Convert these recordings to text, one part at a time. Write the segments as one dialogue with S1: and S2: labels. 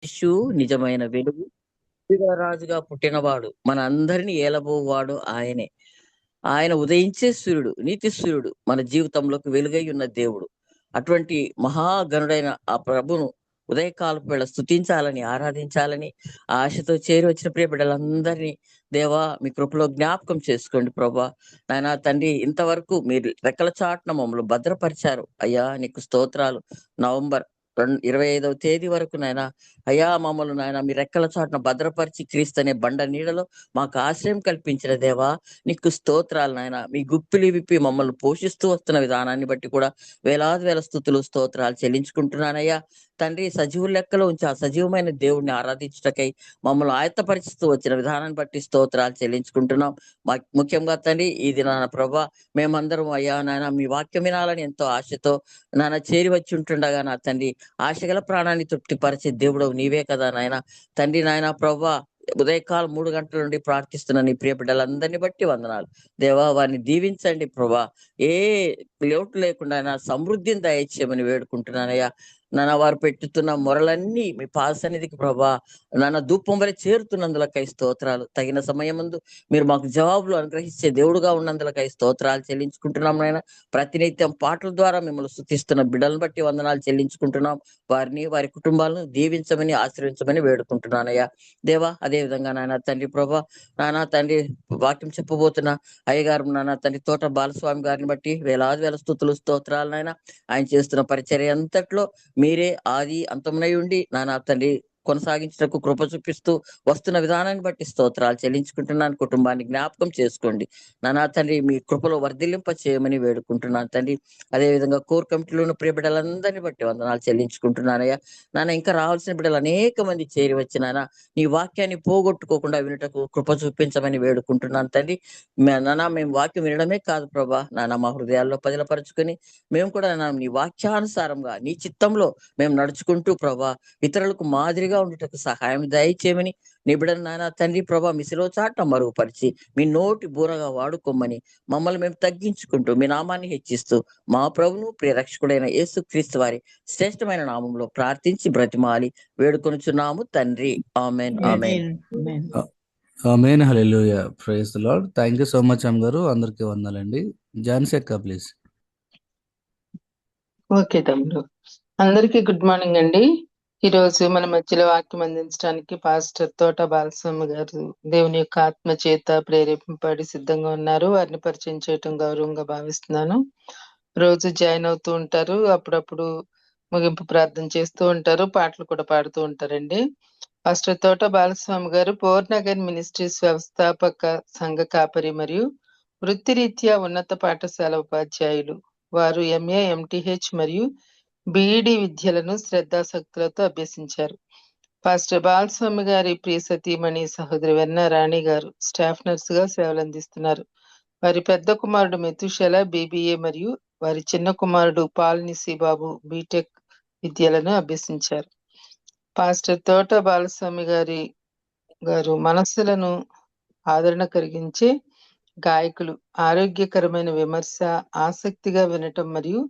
S1: శిశువు నిజమైన వెలుగు రాజుగా పుట్టినవాడు మన అందరిని ఏలబోవాడు ఆయనే. ఆయన ఉదయించే సూర్యుడు, నీతి సూర్యుడు, మన జీవితంలోకి వెలుగై ఉన్న దేవుడు. అటువంటి మహాగణుడైన ఆ ప్రభును ఉదయకాలపు వేళ స్తుతించాలని, ఆరాధించాలని ఆశతో చేరి వచ్చిన ప్రియ బిడ్డలందరినీ దేవా మీ కృపలో జ్ఞాపకం చేసుకోండి ప్రభా. నాయనా తండ్రి, ఇంతవరకు మీరు రెక్కల చాటున మమ్మల్ని భద్రపరిచారు అయ్యా, నీకు స్తోత్రాలు. నవంబర్ 25వ తేదీ వరకు నాయన అయ్యా మమ్మల్ని నాయన మీ రెక్కల చాటున భద్రపరిచి క్రీస్తు అనే బండ నీడలో మాకు ఆశ్రయం కల్పించిన దేవా నీకు స్తోత్రాలు నాయన. మీ గుప్పిలి విప్పి మమ్మల్ని పోషిస్తూ వస్తున్న విధానాన్ని బట్టి కూడా వేలాది వేల స్తుతులు స్తోత్రాలు చెల్లించుకుంటున్నానయ్యా తండ్రి. సజీవుల లెక్కలో ఉంచి ఆ సజీవమైన దేవుడిని ఆరాధించుటకై మమ్మల్ని ఆయత్తపరిస్తూ వచ్చిన విధానాన్ని బట్టి స్తోత్రాలు చెల్లించుకుంటున్నాం. ముఖ్యంగా తండ్రి ఈ దినాన ప్రభా మేమందరం అయ్యా నాయన మీ వాక్యం వినాలని ఎంతో ఆశతో నాన్న చేరి వచ్చి ఉంటుండగా నా తండ్రి, ఆశగల ప్రాణాన్ని తృప్తిపరిచే దేవుడు నీవే కదా నాయన. తండ్రి నాయన ప్రభా, ఉదయకాలం 3 గంటల నుండి ప్రార్థిస్తున్న నీ ప్రియ బిడ్డలందరినీ బట్టి వందనాలు దేవా. వారిని దీవించండి ప్రభా. ఏ లోటు లేకుండా నా సమృద్ధిని దయచేయమని వేడుకుంటున్నానయ్యా. నాన్న వారు పెట్టుతున్న మొరలన్నీ మీ పాద సన్నిధికి ప్రభా నాన్న ధూపం వరే చేరుతున్నందులకై స్తోత్రాలు. తగిన సమయం ముందు మీరు మాకు జవాబులు అనుగ్రహించే దేవుడుగా ఉన్నందులకై స్తోత్రాలు చెల్లించుకుంటున్నాం నాయన. ప్రతినిత్యం పాటల ద్వారా మిమ్మల్ని స్తుతిస్తున్న బిడ్డలను బట్టి వందనాలు చెల్లించుకుంటున్నాం. వారిని వారి కుటుంబాలను దీవించమని ఆశీర్వించమని వేడుకుంటున్నానయ్యా దేవా. అదే విధంగా నాయన తండ్రి ప్రభా, నానా తండ్రి వాక్యం చెప్పబోతున్న అయ్యగారు నానా తండ్రి తోట బాలస్వామి గారిని బట్టి వేలాది వేల స్తుతులు స్తోత్రాలు నాయన. ఆయన చేస్తున్న పరిచర్య అంతట్లో మీరే ఆది అంతమునై ఉండి నానా తండ్రి కొనసాగించటకు కృప చూపిస్తూ వస్తున్న విధానాన్ని బట్టి స్తోత్రాలు చెల్లించుకుంటున్నాను. కుటుంబాన్ని జ్ఞాపకం చేసుకోండి నానా తండ్రి, మీ కృపలో వర్ధిల్లింప చేయమని వేడుకుంటున్నాను తండ్రి. అదేవిధంగా కోర్ కమిటీలోని ప్రియ బిడ్డలందరినీ బట్టి వందనాలు చెల్లించుకుంటున్నానయ్యా నాన్న. ఇంకా రావాల్సిన బిడ్డలు అనేక మంది చేరి వచ్చినానా నీ వాక్యాన్ని పోగొట్టుకోకుండా వినుటకు కృప చూపించమని వేడుకుంటున్నాను తండ్రి. నాన్న మేము వాక్యం వినడమే కాదు ప్రభా నాన్న, మా హృదయాల్లో పదిలపరుచుకొని మేము కూడా నీ వాక్యానుసారంగా నీ చిత్తంలో మేము నడుచుకుంటూ ప్రభా ఇతరులకు మాదిరిగా ఉండుటకు సహాయం దయచేయమని నిబిడను నాయన తండ్రి ప్రభా మిసిలో చాట మరుగుపరిచి మీ నోటి బూరగా వాడుకోమని మమ్మల్ని మేము తగ్గించుకుంటూ మీ నామాన్ని హెచ్చిస్తూ మా ప్రభును ప్రియరక్షకుడైన యేసు క్రీస్తు వారి శ్రేష్టమైన నామంలో ప్రార్థించి బ్రతిమాలి వేడుకొనుచున్నాము తండ్రి. Amen amen.
S2: Amen. Hallelujah. Praise the lord. Thank you so much అమ్మ గారు. అందరికీ వందనాలండి. జాన్సెక్క ప్లీజ్.
S3: ఓకే తమ్ముడు. అందరికీ గుడ్ మార్నింగ్ అండి. ఈరోజు మన మధ్యలో వాక్యం అందించడానికి పాస్టర్ తోట బాలస్వామి గారు దేవుని యొక్క ఆత్మ చేత ప్రేరేపింపబడి సిద్ధంగా ఉన్నారు. వారిని పరిచయం చేయటం గౌరవంగా భావిస్తున్నాను. రోజు జాయిన్ అవుతూ ఉంటారు, అప్పుడప్పుడు ముగింపు ప్రార్థన చేస్తూ ఉంటారు, పాటలు కూడా పాడుతూ ఉంటారండి. పాస్టర్ తోట బాలస్వామి గారు పూర్ణగర్ మినిస్ట్రీస్ వ్యవస్థాపక సంఘ కాపరి మరియు వృత్తిరీత్యా ఉన్నత పాఠశాల ఉపాధ్యాయులు. వారు ఎంఏ, ఎంటీహెచ్ మరియు బీఈడి విద్యలను శ్రద్ధాశక్తులతో అభ్యసించారు. పాస్టర్ బాలస్వామి గారి ప్రియ సతీమణి సహోదరి వెన్న రాణి గారు స్టాఫ్ నర్స్ గా సేవలు అందిస్తున్నారు. వారి పెద్ద కుమారుడు మెతుషల బీబీఏ మరియు వారి చిన్న కుమారుడు పాల్నిసి బాబు బీటెక్ విద్యలను అభ్యసించారు. పాస్టర్ తోట బాలస్వామి గారు మనస్సులను ఆదరణ కలిగించే గాయకులు. ఆరోగ్యకరమైన విమర్శ, ఆసక్తిగా వినటం మరియు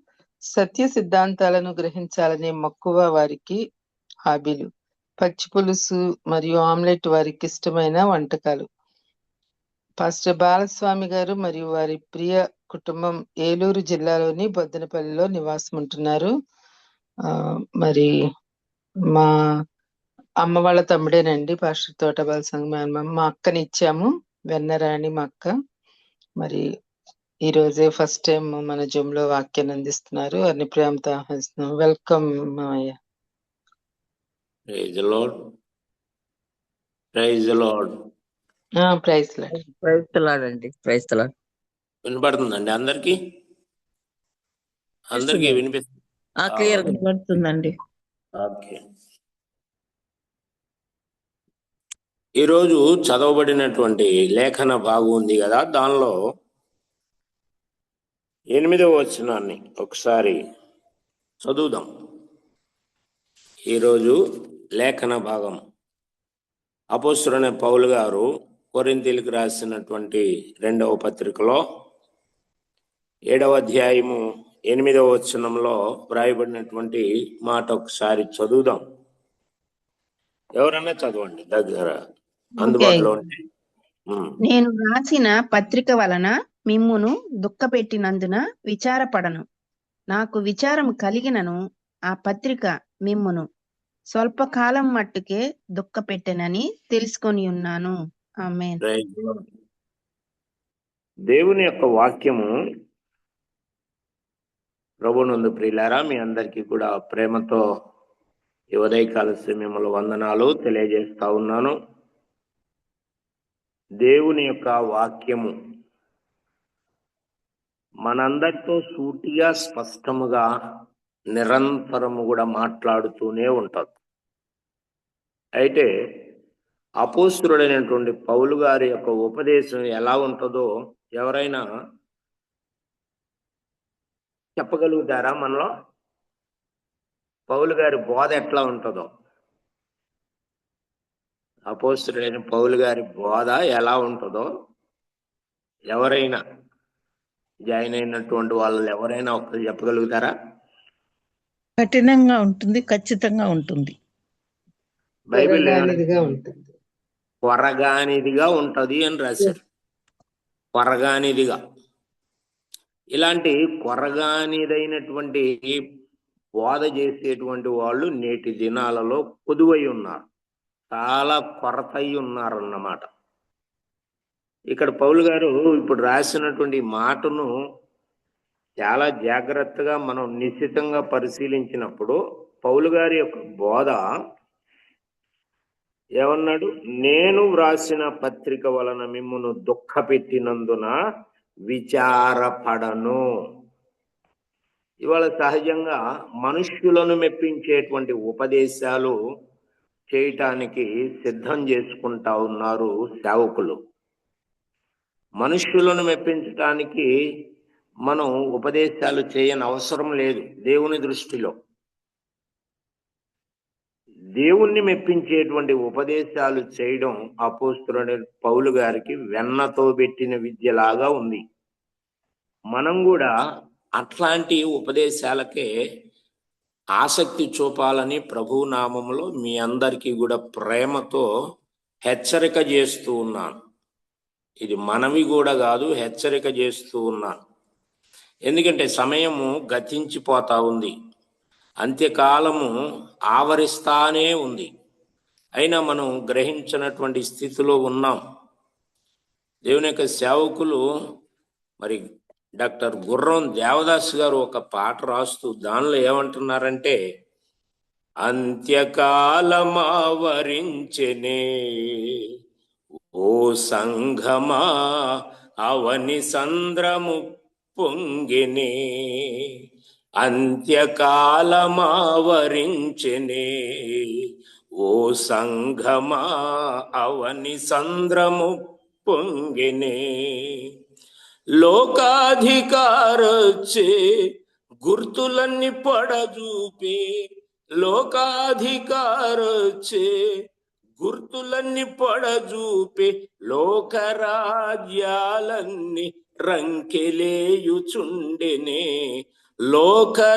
S3: సత్య సిద్ధాంతాలను గ్రహించాలనే మక్కువ వారికి హాబీలు. పచ్చి పులుసు మరియు ఆమ్లెట్ వారికి ఇష్టమైన వంటకాలు. పాస్టర్ బాలస్వామి గారు మరియు వారి ప్రియ కుటుంబం ఏలూరు జిల్లాలోని బొద్దనపల్లిలో నివాసం ఉంటున్నారు. మరి మా అమ్మ వాళ్ళ తమ్ముడేనండి పాస్టర్ తోట బాలస్వామి. మా అక్కని ఇచ్చాము, వెన్నరాణి మా అక్క. మరి ఈ రోజే ఫస్ట్ టైం మన జూమ్ లో వాక్యాన్ని అందిస్తున్నారు. వారిని ప్రేమతో ఆహ్వానిస్తున్నాం. వెల్కమ్ మామయ్య.
S4: Praise the lord. Praise the lord.
S3: Praise lord.
S1: Praise the lord అండి. Praise the lord.
S4: వినపడుతుందండి అందరికి? అందరికి వినిపిస్తుంది?
S1: క్లియర్ గా వినపడుతుందండి.
S4: ఓకే. ఈరోజు చదవబడినటువంటి లేఖన భాగం ఉంది కదా, దానిలో 8వ వచనాన్ని ఒకసారి చదువుదాం. ఈరోజు లేఖన భాగం అపోస్తలుడైన పౌలు గారు కొరింథీయులకు రాసినటువంటి 2వ పత్రికలో 7వ అధ్యాయము 8వ వచనంలో వ్రాయబడినటువంటి మాట ఒకసారి చదువుదాం. ఎవరన్నా చదవండి దగ్గర
S5: ఓకే.
S4: అందుబాటులో ఉంటే.
S5: నేను రాసిన పత్రిక వలన మిమ్మును దుఃఖపెట్టినందున విచారపడను. నాకు విచారం కలిగినను ఆ పత్రిక మిమ్మును స్వల్పకాలం మట్టుకే దుఃఖపెట్టెనని తెలుసుకొని ఉన్నాను. ఆమేన్.
S4: Praise the Lord. దేవుని యొక్క వాక్యము ప్రభునందు ప్రియులారా, మీ అందరికీ కూడా ప్రేమతో ఈ ఉదయకాల సమయంలో వందనాలు తెలియజేస్తా ఉన్నాను. దేవుని యొక్క వాక్యము మనందరితో సూటిగా స్పష్టముగా నిరంతరము కూడా మాట్లాడుతూనే ఉంటారు. అయితే అపోస్తలుడైనటువంటి పౌలు గారి యొక్క ఉపదేశం ఎలా ఉంటుందో ఎవరైనా చెప్పగలుగుతారా? మనలో పౌలు గారి బోధ ఎట్లా ఉంటుందో, అపోస్తలుడైన పౌలు గారి బోధ ఎలా ఉంటుందో ఎవరైనా జాయిన్ అయినటువంటి వాళ్ళు ఎవరైనా ఒకరు చెప్పగలుగుతారా?
S6: కఠినంగా ఉంటుంది, ఖచ్చితంగా ఉంటుంది.
S4: బైబిల్
S3: కొరగానిదిగా ఉంటుంది.
S4: కొరగానిదిగా ఉంటది అని రాశారు. కొరగానిదిగా. ఇలాంటి కొరగానిదైనటువంటి బోధ చేసేటువంటి వాళ్ళు నేటి దినాలలో కొదువై ఉన్నారు, చాలా కొరత అయి ఉన్నారన్నమాట. ఇక్కడ పౌలు గారు ఇప్పుడు రాసినటువంటి మాటను చాలా జాగ్రత్తగా మనం నిశ్చితంగా పరిశీలించినప్పుడు పౌలు గారి యొక్క బోధ ఏమన్నాడు? నేను వ్రాసిన పత్రిక వలన మిమ్మును దుఃఖపెట్టినందున విచారపడను. ఇవాళ సహజంగా మనుష్యులను మెప్పించేటువంటి ఉపదేశాలు చేయటానికి సిద్ధం చేసుకుంటా ఉన్నారు సేవకులు. మనుష్యులను మెప్పించటానికి మనం ఉపదేశాలు చేయని అవసరం లేదు దేవుని దృష్టిలో. దేవుణ్ణి మెప్పించేటువంటి ఉపదేశాలు చేయడం అపోస్తలుడైన పౌలు గారికి వెన్నతో పెట్టిన విద్యలాగా ఉంది. మనం కూడా అట్లాంటి ఉపదేశాలకే ఆసక్తి చూపాలని ప్రభు నామములో మీ అందరికీ కూడా ప్రేమతో హెచ్చరిక చేస్తూ ఉన్నాను. ఇది మనవి కూడా కాదు, హెచ్చరిక చేస్తూ ఉన్నాను. ఎందుకంటే సమయము గతించిపోతా ఉంది, అంత్యకాలము ఆవరిస్తానే ఉంది. అయినా మనం గ్రహించినటువంటి స్థితిలో ఉన్నాం. దేవుని యొక్క సేవకులు మరి డాక్టర్ గుర్రం దేవదాస్ గారు ఒక పాట రాస్తూ దానిలో ఏమంటున్నారంటే, అంత్యకాలమావరించెనే ఓ సంఘమా అవని సంద్రము పొంగెనే, అంత్యకాలమావరించెనే ఓ సంఘమా అవని సంద్రము పొంగెనే, లోకాధికారొచ్చే గుర్తులన్నీ పడజూపే, లోకాధికారొచ్చే గుర్తులన్నీ పడజూపే, లోకరాజ్యాలన్నీ రంకెలేయుచుండెనే, లోకరాజ్యాలన్నీ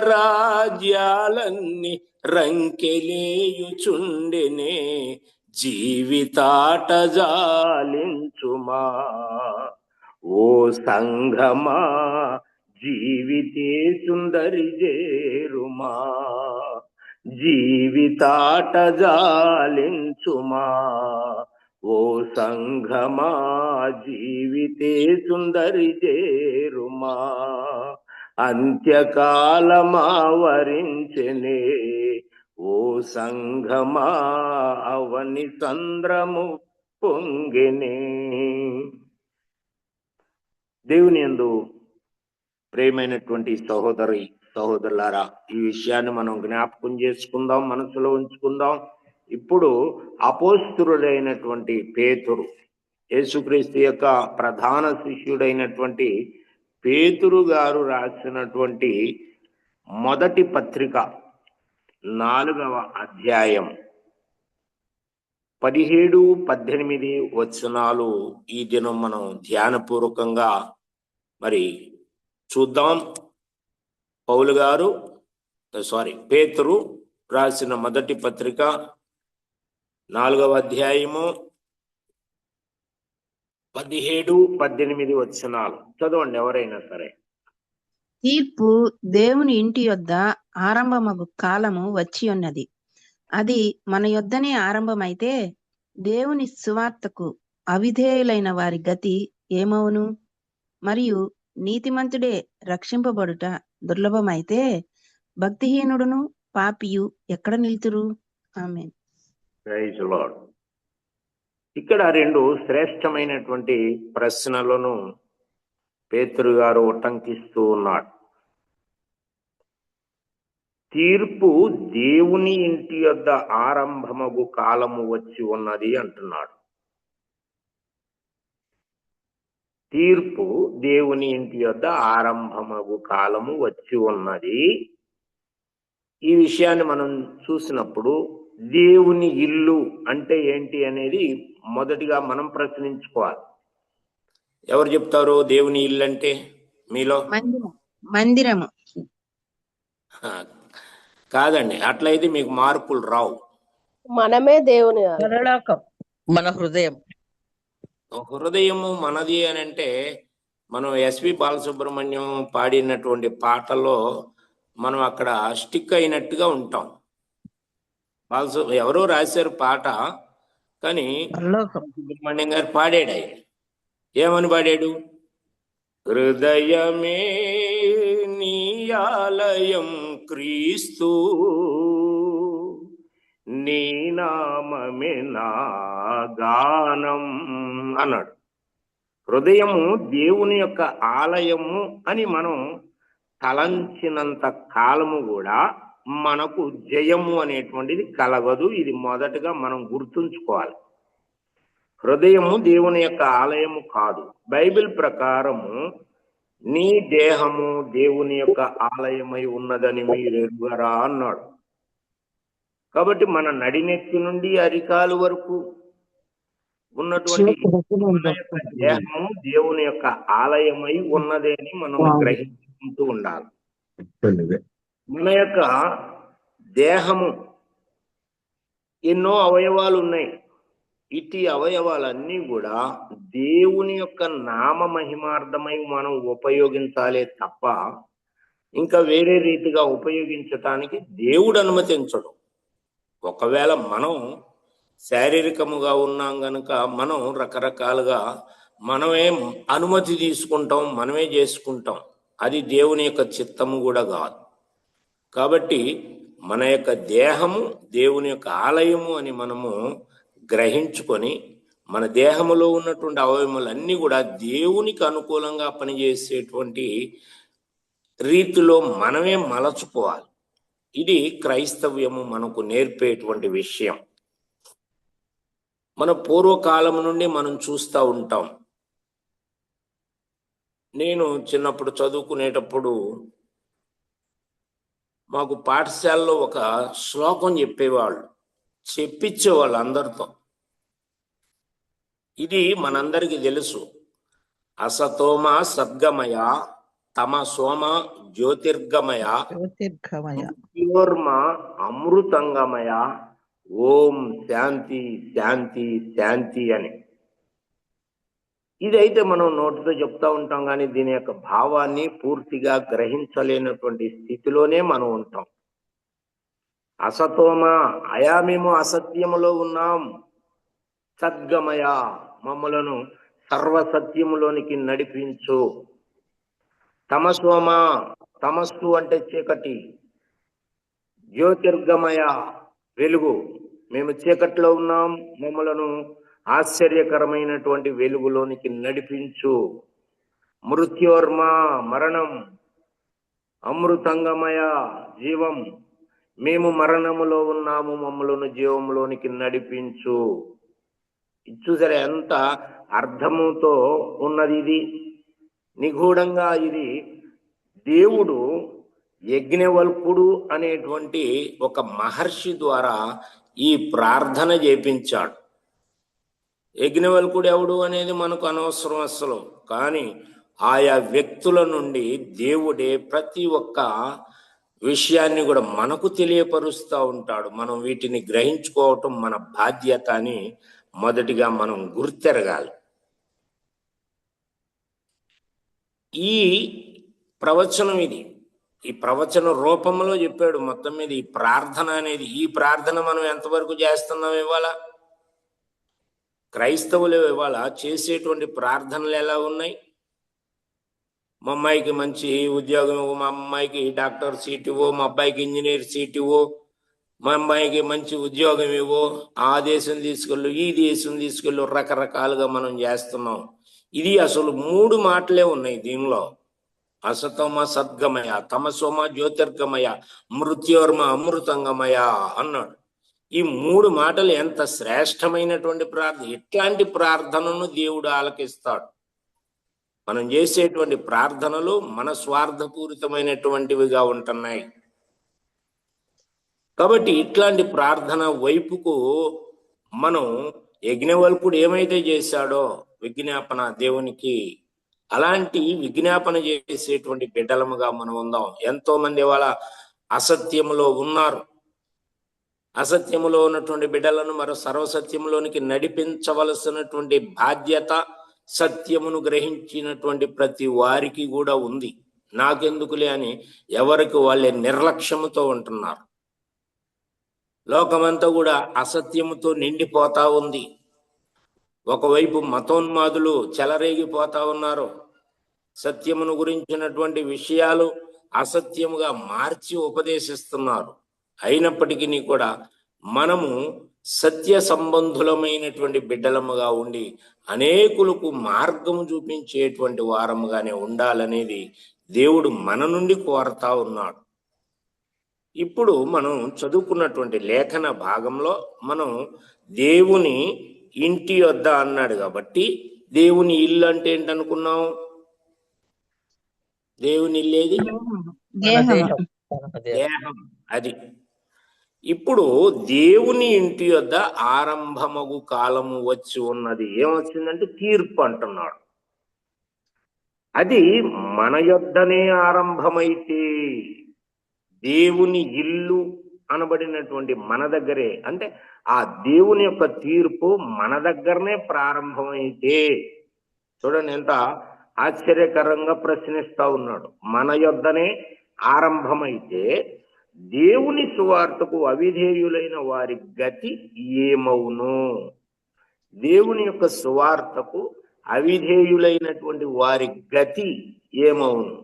S4: రంకెలేయుచుండెనే, జీవితాట జాలించుమా ఓ సంఘమా జీవితే సుందరి జేరుమా, జీవితాట జాలించుమా ఓ సంఘమా జీవితే సుందరి జేరుమా, అంత్యకాలమావరించెనే ఓ సంఘమా అవని సంద్రము పొంగెనే. దేవుని యందు ప్రేమైనటువంటి సహోదరులారా, ఈ విషయాన్ని మనం జ్ఞాపకం చేసుకుందాం, మనసులో ఉంచుకుందాం. ఇప్పుడు అపోస్తలుడైనటువంటి పేతురు, యేసుక్రీస్తు యొక్క ప్రధాన శిష్యుడైనటువంటి పేతురు గారు రాసినటువంటి మొదటి పత్రిక 4వ అధ్యాయం 17-18 వచనాలు ఈ దినం మనం ధ్యానపూర్వకంగా మరి చూద్దాం. పేతురు రాసిన మొదటి పత్రిక 4వ అధ్యాయము 17, 18 వచనాలు చదవండి ఎవరైనా సరే.
S5: తీర్పు దేవుని ఇంటి యొద్ద ఆరంభమగు కాలము వచ్చి ఉన్నది. అది మన యొద్దనే ఆరంభమైతే దేవుని సువార్తకు అవిధేయులైన వారి గతి ఏమవును? మరియు నీతిమంతుడే రక్షింపబడుట దుర్లభమైతే భక్తిహీనుడును పాపియు ఎక్కడ నిలుతురు? ఆమేన్.
S4: Praise lord. ఇక్కడ 2 శ్రేష్టమైనటువంటి ప్రశ్నలను పేతురు గారు ఉటంకిస్తూ ఉన్నాడు. తీర్పు దేవుని ఇంటి యొద్ద ఆరంభమగు కాలము వచ్చి ఉన్నది అంటున్నాడు. తీర్పు దేవుని ఇంటి యొద్ద ఆరంభమగు కాలము వచ్చి ఉన్నది. ఈ విషయాన్ని మనం చూసినప్పుడు దేవుని ఇల్లు అంటే ఏంటి అనేది మొదటిగా మనం ప్రశ్నించుకోవాలి. ఎవరు చెప్తారు దేవుని ఇల్లు అంటే మీలో?
S5: మందిరము
S4: కాదండి, అట్లయితే మీకు మార్కులు రావు.
S7: మనమే దేవుని
S6: పరలోకం
S1: మన హృదయం.
S4: హృదయము మనది అని అంటే మనం ఎస్వి బాలసుబ్రహ్మణ్యం పాడినటువంటి పాటలో మనం అక్కడ స్టిక్ అయినట్టుగా ఉంటాం. ఎవరో రాశారు పాట, కానీ
S6: పరలోకం
S4: సుబ్రహ్మణ్యం గారు పాడాడు. ఆయన ఏమని పాడాడు? హృదయమే నీ ఆలయం క్రీస్తు, నీ నామమే నా గానం అన్నాడు. హృదయము దేవుని యొక్క ఆలయము అని మనం తలంచినంత కాలము కూడా మనకు జయము అనేటువంటిది కలగదు. ఇది మొదటగా మనం గుర్తుంచుకోవాలి. హృదయము దేవుని యొక్క ఆలయము కాదు. బైబిల్ ప్రకారము నీ దేహము దేవుని యొక్క ఆలయమై ఉన్నదని మీరు ఎరుగరా అన్నాడు. కాబట్టి మన నడినెత్తి నుండి అరికాలు వరకు ఉన్నటువంటి మన యొక్క దేహము దేవుని యొక్క ఆలయమై ఉన్నది అని మనం గ్రహించుకుంటూ ఉండాలి. మన యొక్క దేహము ఎన్నో అవయవాలు ఉన్నాయి. ఇటు అవయవాలన్నీ కూడా దేవుని యొక్క నామ మహిమార్థమై మనం ఉపయోగించాలే తప్ప ఇంకా వేరే రీతిగా ఉపయోగించటానికి దేవుడు అనుమతించడు. ఒకవేళ మనం శారీరకముగా ఉన్నాం గనుక మనం రకరకాలుగా మనమే అనుమతి తీసుకుంటాం, మనమే చేసుకుంటాం. అది దేవుని యొక్క చిత్తము కూడా కాదు. కాబట్టి మన యొక్క దేహము దేవుని యొక్క ఆలయము అని మనము గ్రహించుకొని మన దేహములో ఉన్నటువంటి అవయవములన్నీ కూడా దేవునికి అనుకూలంగా పనిచేసేటువంటి రీతిలో మనమే మలచుకోవాలి. ఇది క్రైస్తవ్యము మనకు నేర్పేటువంటి విషయం. మన పూర్వకాలం నుండి మనం చూస్తూ ఉంటాం. నేను చిన్నప్పుడు చదువుకునేటప్పుడు మాకు పాఠశాలలో ఒక శ్లోకం చెప్పేవాళ్ళు, చెప్పించేవాళ్ళు అందరితో. ఇది మనందరికీ తెలుసు. అసతోమ సద్గమయ, తమసోమ జ్యోతిర్గమయ, మృత్యోర్మ అమృతంగమయ, ఓం శాంతి శాంతి శాంతి అని. ఇదైతే మనం నోటితో చెప్తా ఉంటాం, కానీ దీని యొక్క భావాన్ని పూర్తిగా గ్రహించలేనటువంటి స్థితిలోనే మనం ఉంటాం. అసతోమ అయా మేము అసత్యములో ఉన్నాం, సద్గమయ మమ్మలను సర్వసత్యములోనికి నడిపించు. తమసోమ తమస్సు అంటే చీకటి, జ్యోతిర్గమయ వెలుగు, మేము చీకట్లో ఉన్నాం, మమ్మలను ఆశ్చర్యకరమైనటువంటి వెలుగులోనికి నడిపించు. మృత్యోర్మ మరణం, అమృతంగమయ జీవం, మేము మరణములో ఉన్నాము, మమ్మలను జీవంలోనికి నడిపించు. చూసారా ఎంత అర్థముతో ఉన్నది ఇది. నిగూఢంగా ఇది దేవుడు యజ్ఞవల్కుడు అనేటువంటి ఒక మహర్షి ద్వారా ఈ ప్రార్థన చేపించాడు. యజ్ఞవల్కుడు ఎవడు అనేది మనకు అనవసరం అసలు, కానీ ఆయా వ్యక్తుల నుండి దేవుడే ప్రతి ఒక్క విషయాన్ని కూడా మనకు తెలియపరుస్తూ ఉంటాడు. మనం వీటిని గ్రహించుకోవటం మన బాధ్యత అని మొదటిగా మనం గుర్తెరగాలి. ఈ ప్రవచనం ఇది, ఈ ప్రవచన రూపంలో చెప్పాడు. మొత్తం మీద ఈ ప్రార్థన అనేది, ఈ ప్రార్థన మనం ఎంతవరకు చేస్తున్నాం ఇవాళ? క్రైస్తవులు ఇవాళ చేసేటువంటి ప్రార్థనలు ఎలా ఉన్నాయి? మా అమ్మాయికి మంచి ఉద్యోగం ఇవ్వు, మా అమ్మాయికి డాక్టర్ సీట్ ఇవ్వు, మా అబ్బాయికి ఇంజనీర్ సీట్ ఇవ్వు, మా అమ్మాయికి మంచి ఉద్యోగం ఇవ్వు, ఆ దేశం తీసుకెళ్ళు, ఈ దేశం తీసుకెళ్ళు, రకరకాలుగా మనం చేస్తున్నాం. ఇది అసలు 3 మాటలే ఉన్నాయి దీనిలో. అసతోమ సద్గమయ, తమసోమ జ్యోతిర్గమయ, మృత్యోర్మ అమృతంగమయ అన్నాడు. ఈ 3 మాటలు ఎంత శ్రేష్టమైనటువంటి ప్రార్థన! ఇట్లాంటి ప్రార్థనను దేవుడు ఆలకిస్తాడు. మనం చేసేటువంటి ప్రార్థనలు మన స్వార్థపూరితమైనటువంటివిగా ఉంటున్నాయి. కాబట్టి ఇట్లాంటి ప్రార్థన వైపుకు మనం యజ్ఞవల్కుడు ఏమైతే చేశాడో విజ్ఞాపన దేవునికి, అలాంటి విజ్ఞాపన చేసేటువంటి బిడ్డలముగా మనం ఉందాం. ఎంతో మంది వాళ్ళ అసత్యములో ఉన్నారు. అసత్యములో ఉన్నటువంటి బిడ్డలను మరో సర్వసత్యములోనికి నడిపించవలసినటువంటి బాధ్యత సత్యమును గ్రహించినటువంటి ప్రతి వారికి కూడా ఉంది. నాకెందుకులే అని ఎవరికి వాళ్ళే నిర్లక్ష్యముతో ఉంటున్నారు. లోకమంతా కూడా అసత్యముతో నిండిపోతా ఉంది. ఒకవైపు మతోన్మాదులు చెలరేగిపోతా ఉన్నారు. సత్యమును గురించినటువంటి విషయాలు అసత్యముగా మార్చి ఉపదేశిస్తున్నారు. అయినప్పటికీ కూడా మనము సత్య సంబంధులమైనటువంటి బిడ్డలముగా ఉండి అనేకులకు మార్గము చూపించేటువంటి వారముగానే ఉండాలనేది దేవుడు మన నుండి కోరుతా ఉన్నాడు. ఇప్పుడు మనం చదువుకున్నటువంటి లేఖన భాగంలో మనం దేవుని ఇంటి వద్ద అన్నాడు కాబట్టి, దేవుని ఇల్లు అంటే ఏంటనుకున్నాం? దేవుని ఇల్లేది? దేహం. అది ఇప్పుడు దేవుని ఇంటి వద్ద ఆరంభమగు కాలము వచ్చి ఉన్నది. ఏమొచ్చిందంటే తీర్పు అంటున్నాడు. అది మన యొద్దనే ఆరంభమైతే, దేవుని ఇల్లు అనబడినటువంటి మన దగ్గరే, అంటే ఆ దేవుని యొక్క తీర్పు మన దగ్గరనే ప్రారంభమైతే, చూడండి ఎంత ఆశ్చర్యకరంగా ప్రశ్నిస్తా ఉన్నాడు. మన యొద్దనే ఆరంభమైతే దేవుని సువార్తకు అవిధేయులైన వారి గతి ఏమవును? దేవుని యొక్క సువార్తకు అవిధేయులైనటువంటి వారి గతి ఏమవును?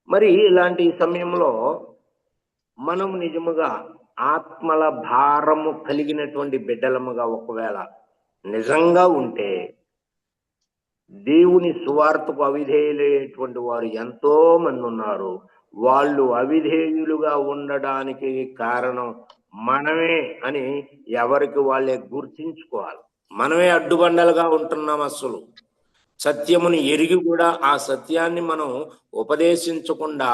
S4: మరి ఇలాంటి సమయంలో మనం నిజముగా ఆత్మల భారము కలిగినటువంటి బిడ్డలముగా ఒకవేళ నిజంగా ఉంటే, దేవుని సువార్తకు అవిధేయులైనటువంటి వారు ఎంతో మంది ఉన్నారు. వాళ్ళు అవిధేయులుగా ఉండడానికి కారణం మనమే అని ఎవరికి వాళ్ళే గుర్తించుకోవాలి. మనమే అడ్డుబండలుగా ఉంటున్నాం. అసలు సత్యమును ఎరిగి కూడా ఆ సత్యాన్ని మనం ఉపదేశించకుండా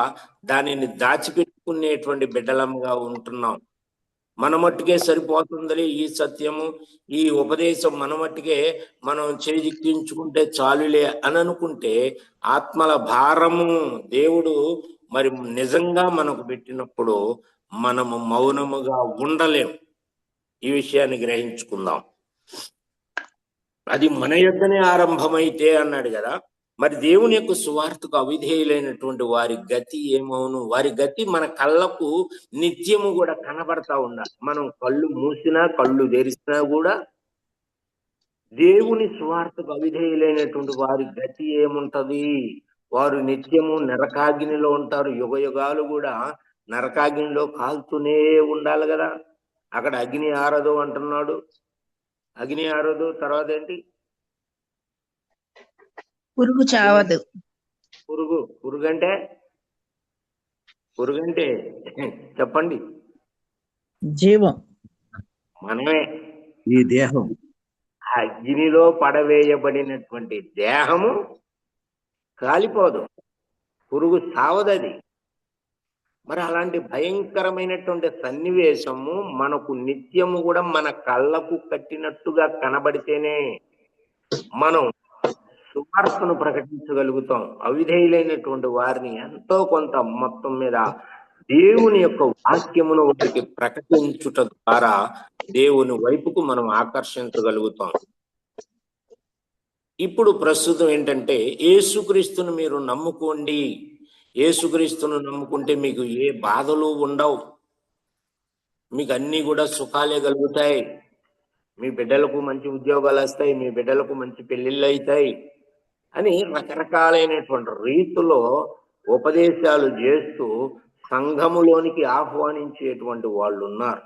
S4: దానిని దాచిపెట్టుకునేటువంటి బిడ్డలముగా ఉంటున్నాం. మన మట్టుకే సరిపోతుందని ఈ సత్యము, ఈ ఉపదేశం మన మట్టుకే మనం చేజిక్కించుకుంటే చాలులే అని అనుకుంటే, ఆత్మల భారము దేవుడు మరి నిజంగా మనకు పెట్టినప్పుడు మనము మౌనముగా ఉండలేం. ఈ విషయాన్ని గ్రహించుకుందాం. అది మన యొద్దనే ఆరంభమైతే అన్నాడు కదా. మరి దేవుని యొక్క సువార్తకు అవిధేయులైనటువంటి వారి గతి ఏమవును? వారి గతి మన కళ్ళకు నిత్యము కూడా కనబడతా ఉండాలి. మనం కళ్ళు మూసినా కళ్ళు తెరిచినా కూడా దేవుని సువార్తకు అవిధేయులైనటువంటి వారి గతి ఏముంటది? వారు నిత్యము నరకాగ్నిలో ఉంటారు. యుగ యుగాలు కూడా నరకాగ్నిలో కాల్తూనే ఉండాలి కదా. అక్కడ అగ్ని ఆరదు అంటున్నాడు. అగ్ని ఆరదు, తర్వాత ఏంటి?
S5: పురుగు చావదు.
S4: పురుగంటే చెప్పండి.
S6: జీవం.
S4: మనమే
S1: ఈ దేహం.
S4: అగ్నిలో పడవేయబడినటువంటి దేహము కాలిపోదు, పురుగు సావదది. మరి అలాంటి భయంకరమైనటువంటి సన్నివేశము మనకు నిత్యము కూడా మన కళ్ళకు కట్టినట్టుగా కనబడితేనే మనం సువార్తను ప్రకటించగలుగుతాం. అవిధేయులైనటువంటి వారిని ఎంతో కొంత మొత్తం మీద దేవుని యొక్క వాక్యమును వారికి ప్రకటించుట ద్వారా దేవుని వైపుకు మనం ఆకర్షించగలుగుతాం. ఇప్పుడు ప్రస్తుతం ఏంటంటే యేసుక్రీస్తును మీరు నమ్ముకోండి. యేసుక్రీస్తును నమ్ముకుంటే మీకు ఏ బాధలు ఉండవు, మీకు అన్ని కూడా సుఖాలే కలుగుతాయి, మీ బిడ్డలకు మంచి ఉద్యోగాలు వస్తాయి, మీ బిడ్డలకు మంచి పెళ్లిళ్ళు అవుతాయి అని రకరకాలైనటువంటి రీతిలో ఉపదేశాలు చేస్తూ సంఘములోనికి ఆహ్వానించేటువంటి వాళ్ళు ఉన్నారు.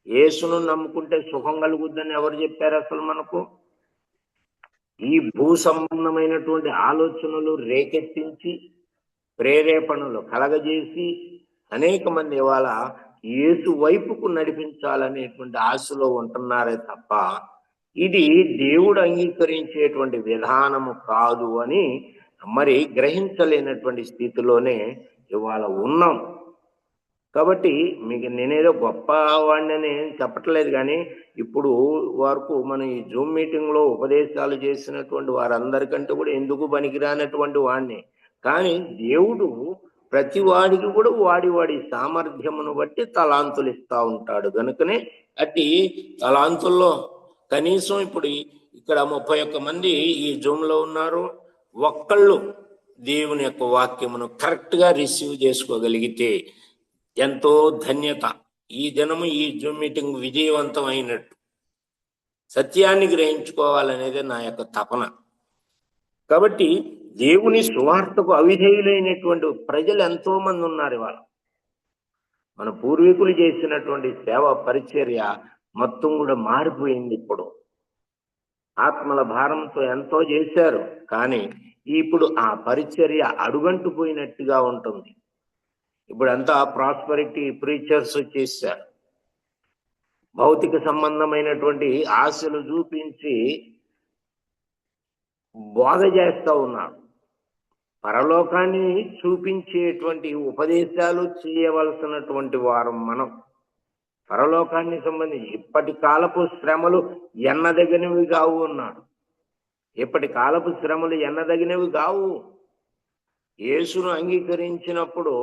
S4: యేసును నమ్ముకుంటే సుఖం కలుగుద్దని ఎవరు చెప్పారు అసలు మనకు? ఈ భూ సంబంధమైనటువంటి ఆలోచనలు రేకెత్తించి ప్రేరేపణలు కలగజేసి అనేక మంది ఇవాళ యేసు వైపుకు నడిపించాలనేటువంటి ఆశలో ఉంటున్నారే తప్ప ఇది దేవుడు అంగీకరించేటువంటి విధానము కాదు అని మరి గ్రహించలేనటువంటి స్థితిలోనే ఇవాళ ఉన్నాం. కాబట్టి మీకు నేనేదో గొప్ప వాడిని చెప్పట్లేదు, కానీ ఇప్పుడు వరకు మన ఈ జూమ్ మీటింగ్ లో ఉపదేశాలు చేసినటువంటి వారందరికంటే కూడా ఎందుకు పనికిరానటువంటి వాడిని. కానీ దేవుడు ప్రతి వాడికి కూడా వాడి సామర్థ్యమును బట్టి తలాంతులు ఇస్తా ఉంటాడు. కనుకనే అట్టి తలాంతుల్లో కనీసం ఇప్పుడు ఇక్కడ 31 మంది ఈ జూమ్ లో ఉన్నారు. ఒక్కళ్ళు దేవుని యొక్క వాక్యమును కరెక్ట్ గా రిసీవ్ చేసుకోగలిగితే ఎంతో ధన్యత. ఈ దినము ఈ జూమ్ మీటింగ్ విజయవంతం అయినట్టు. సత్యాన్ని గ్రహించుకోవాలనేదే నా యొక్క తపన. కాబట్టి దేవుని సువార్తకు అవిధేయులైనటువంటి ప్రజలు ఎంతో మంది ఉన్నారు ఇవాళ. మన పూర్వీకులు చేసినటువంటి సేవ పరిచర్య మొత్తం కూడా మారిపోయింది. ఇప్పుడు ఆత్మల భారంతో ఎంతో చేశారు, కానీ ఇప్పుడు ఆ పరిచర్య అడుగంటుపోయినట్టుగా ఉంటుంది. ఇప్పుడు అంతా ప్రాస్పరిటీ ప్రీచర్స్ వచ్చేసారు. భౌతిక సంబంధమైనటువంటి ఆశలు చూపించి బోధ చేస్తూ ఉన్నారు. పరలోకాన్ని చూపించేటువంటి ఉపదేశాలు చేయవలసినటువంటి వారు మనం. పరలోకాన్ని సంబంధించి ఇప్పటి కాలపు శ్రమలు ఎన్నదగినవి కావు అన్నాడు. ఇప్పటి కాలపు శ్రమలు ఎన్నదగినవి కావు. యేసును అంగీకరించినప్పుడు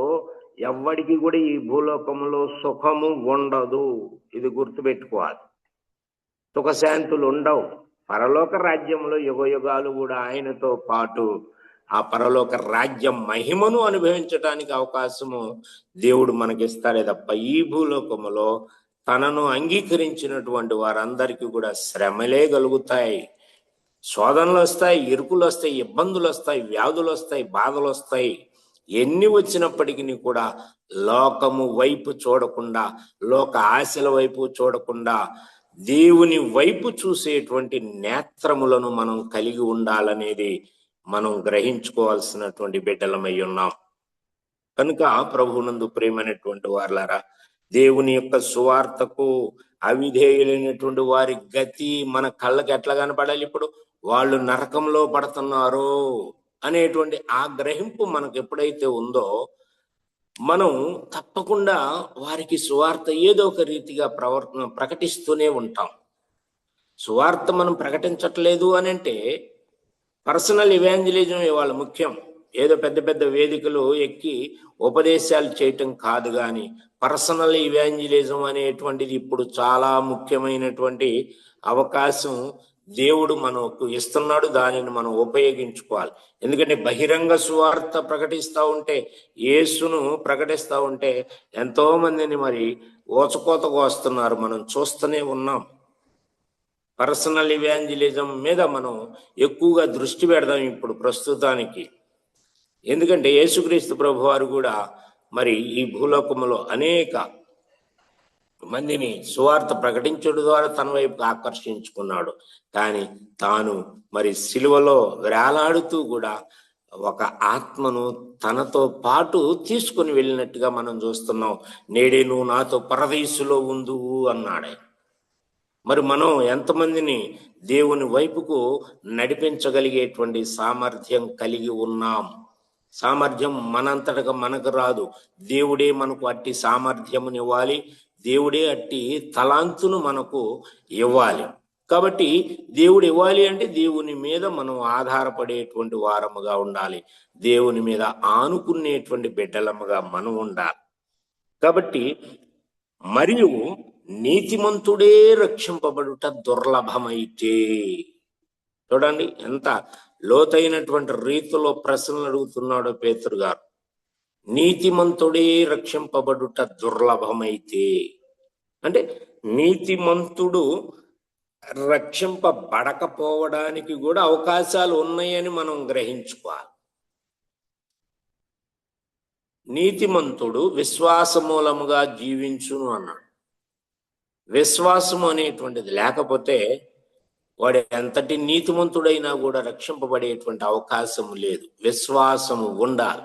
S4: ఎవ్వడికి కూడా ఈ భూలోకంలో సుఖము ఉండదు. ఇది గుర్తుపెట్టుకోవాలి. సుఖశాంతులు ఉండవు. పరలోక రాజ్యంలో యుగయుగాలు కూడా ఆయనతో పాటు ఆ పరలోక రాజ్యం మహిమను అనుభవించడానికి అవకాశము దేవుడు మనకిస్తాడే తప్ప ఈ భూలోకములో తనను అంగీకరించినటువంటి వారందరికీ కూడా శ్రమలే కలుగుతాయి, శోధనలు వస్తాయి, ఇరుకులు వస్తాయి, ఇబ్బందులు వస్తాయి, వ్యాధులు వస్తాయి, బాధలు వస్తాయి. ఎన్ని వచ్చినప్పటికీ కూడా లోకము వైపు చూడకుండా, లోక ఆశల వైపు చూడకుండా దేవుని వైపు చూసేటువంటి నేత్రములను మనం కలిగి ఉండాలనేది మనం గ్రహించుకోవాల్సినటువంటి బిడ్డలమై ఉన్నాం. కనుక ప్రభువునందు ప్రేమైనటువంటి వారులారా, దేవుని యొక్క సువార్తకు అవిధేయులైనటువంటి వారి గతి మన కళ్ళకి ఎట్లా కనపడాలి? ఇప్పుడు వాళ్ళు నరకంలో పడుతున్నారు అనేటువంటి ఆ గ్రహింపు మనకు ఎప్పుడైతే ఉందో మనం తప్పకుండా వారికి సువార్త ఏదో ఒక రీతిగా ప్రకటిస్తూనే ఉంటాం. సువార్త మనం ప్రకటించట్లేదు అని అంటే పర్సనల్ ఇవాంజలిజం ఇవాళ ముఖ్యం. ఏదో పెద్ద పెద్ద వేదికలు ఎక్కి ఉపదేశాలు చేయటం కాదు, కానీ పర్సనల్ ఇవాంజలిజం అనేటువంటిది ఇప్పుడు చాలా ముఖ్యమైనటువంటి అవకాశం దేవుడు మనకు ఇస్తున్నాడు. దానిని మనం ఉపయోగించుకోవాలి. ఎందుకంటే బహిరంగ సువార్త ప్రకటిస్తూ ఉంటే, యేసును ప్రకటిస్తూ ఉంటే ఎంతో మందిని మరి ఓచకోతకు వస్తున్నారు, మనం చూస్తూనే ఉన్నాం. పర్సనల్ ఇవాంజలిజం మీద మనం ఎక్కువగా దృష్టి పెడదాం ఇప్పుడు ప్రస్తుతానికి. ఎందుకంటే యేసుక్రీస్తు ప్రభు వారు కూడా మరి ఈ భూలోకములో అనేక మందిని సువార్త ప్రకటించడం ద్వారా తన వైపు ఆకర్షించుకున్నాడు. కానీ తాను మరి సిలువలో వేలాడుతూ కూడా ఒక ఆత్మను తనతో పాటు తీసుకుని వెళ్ళినట్టుగా మనం చూస్తున్నాం. నేడే నువ్వు నాతో పరదేశులో ఉందువు అన్నాడే. మరి మనం ఎంతమందిని దేవుని వైపుకు నడిపించగలిగేటువంటి సామర్థ్యం కలిగి ఉన్నాం? సామర్థ్యం మనంతటగా మనకు రాదు. దేవుడే మనకు అట్టి సామర్థ్యమునివ్వాలి. దేవుడే అట్టి తలాంతును మనకు ఇవ్వాలి. కాబట్టి దేవుడు ఇవ్వాలి అంటే దేవుని మీద మనం ఆధారపడేటువంటి వారముగా ఉండాలి, దేవుని మీద ఆనుకునేటువంటి బిడ్డలముగా మనం ఉండాలి. కాబట్టి మరియు నీతిమంతుడే రక్షింపబడుట దుర్లభమైతే, చూడండి ఎంత లోతైనటువంటి రీతిలో ప్రశ్నలు అడుగుతున్నాడో పేతురు గారు. నీతిమంతుడే రక్షింపబడుట దుర్లభమైతే అంటే నీతిమంతుడు రక్షింపబడకపోవడానికి కూడా అవకాశాలు ఉన్నాయని మనం గ్రహించుకోవాలి. నీతిమంతుడు విశ్వాస మూలముగా జీవించును అన్నాడు. విశ్వాసము అనేటువంటిది లేకపోతే వాడు ఎంతటి నీతిమంతుడైనా కూడా రక్షింపబడేటువంటి అవకాశం లేదు. విశ్వాసము ఉండాలి.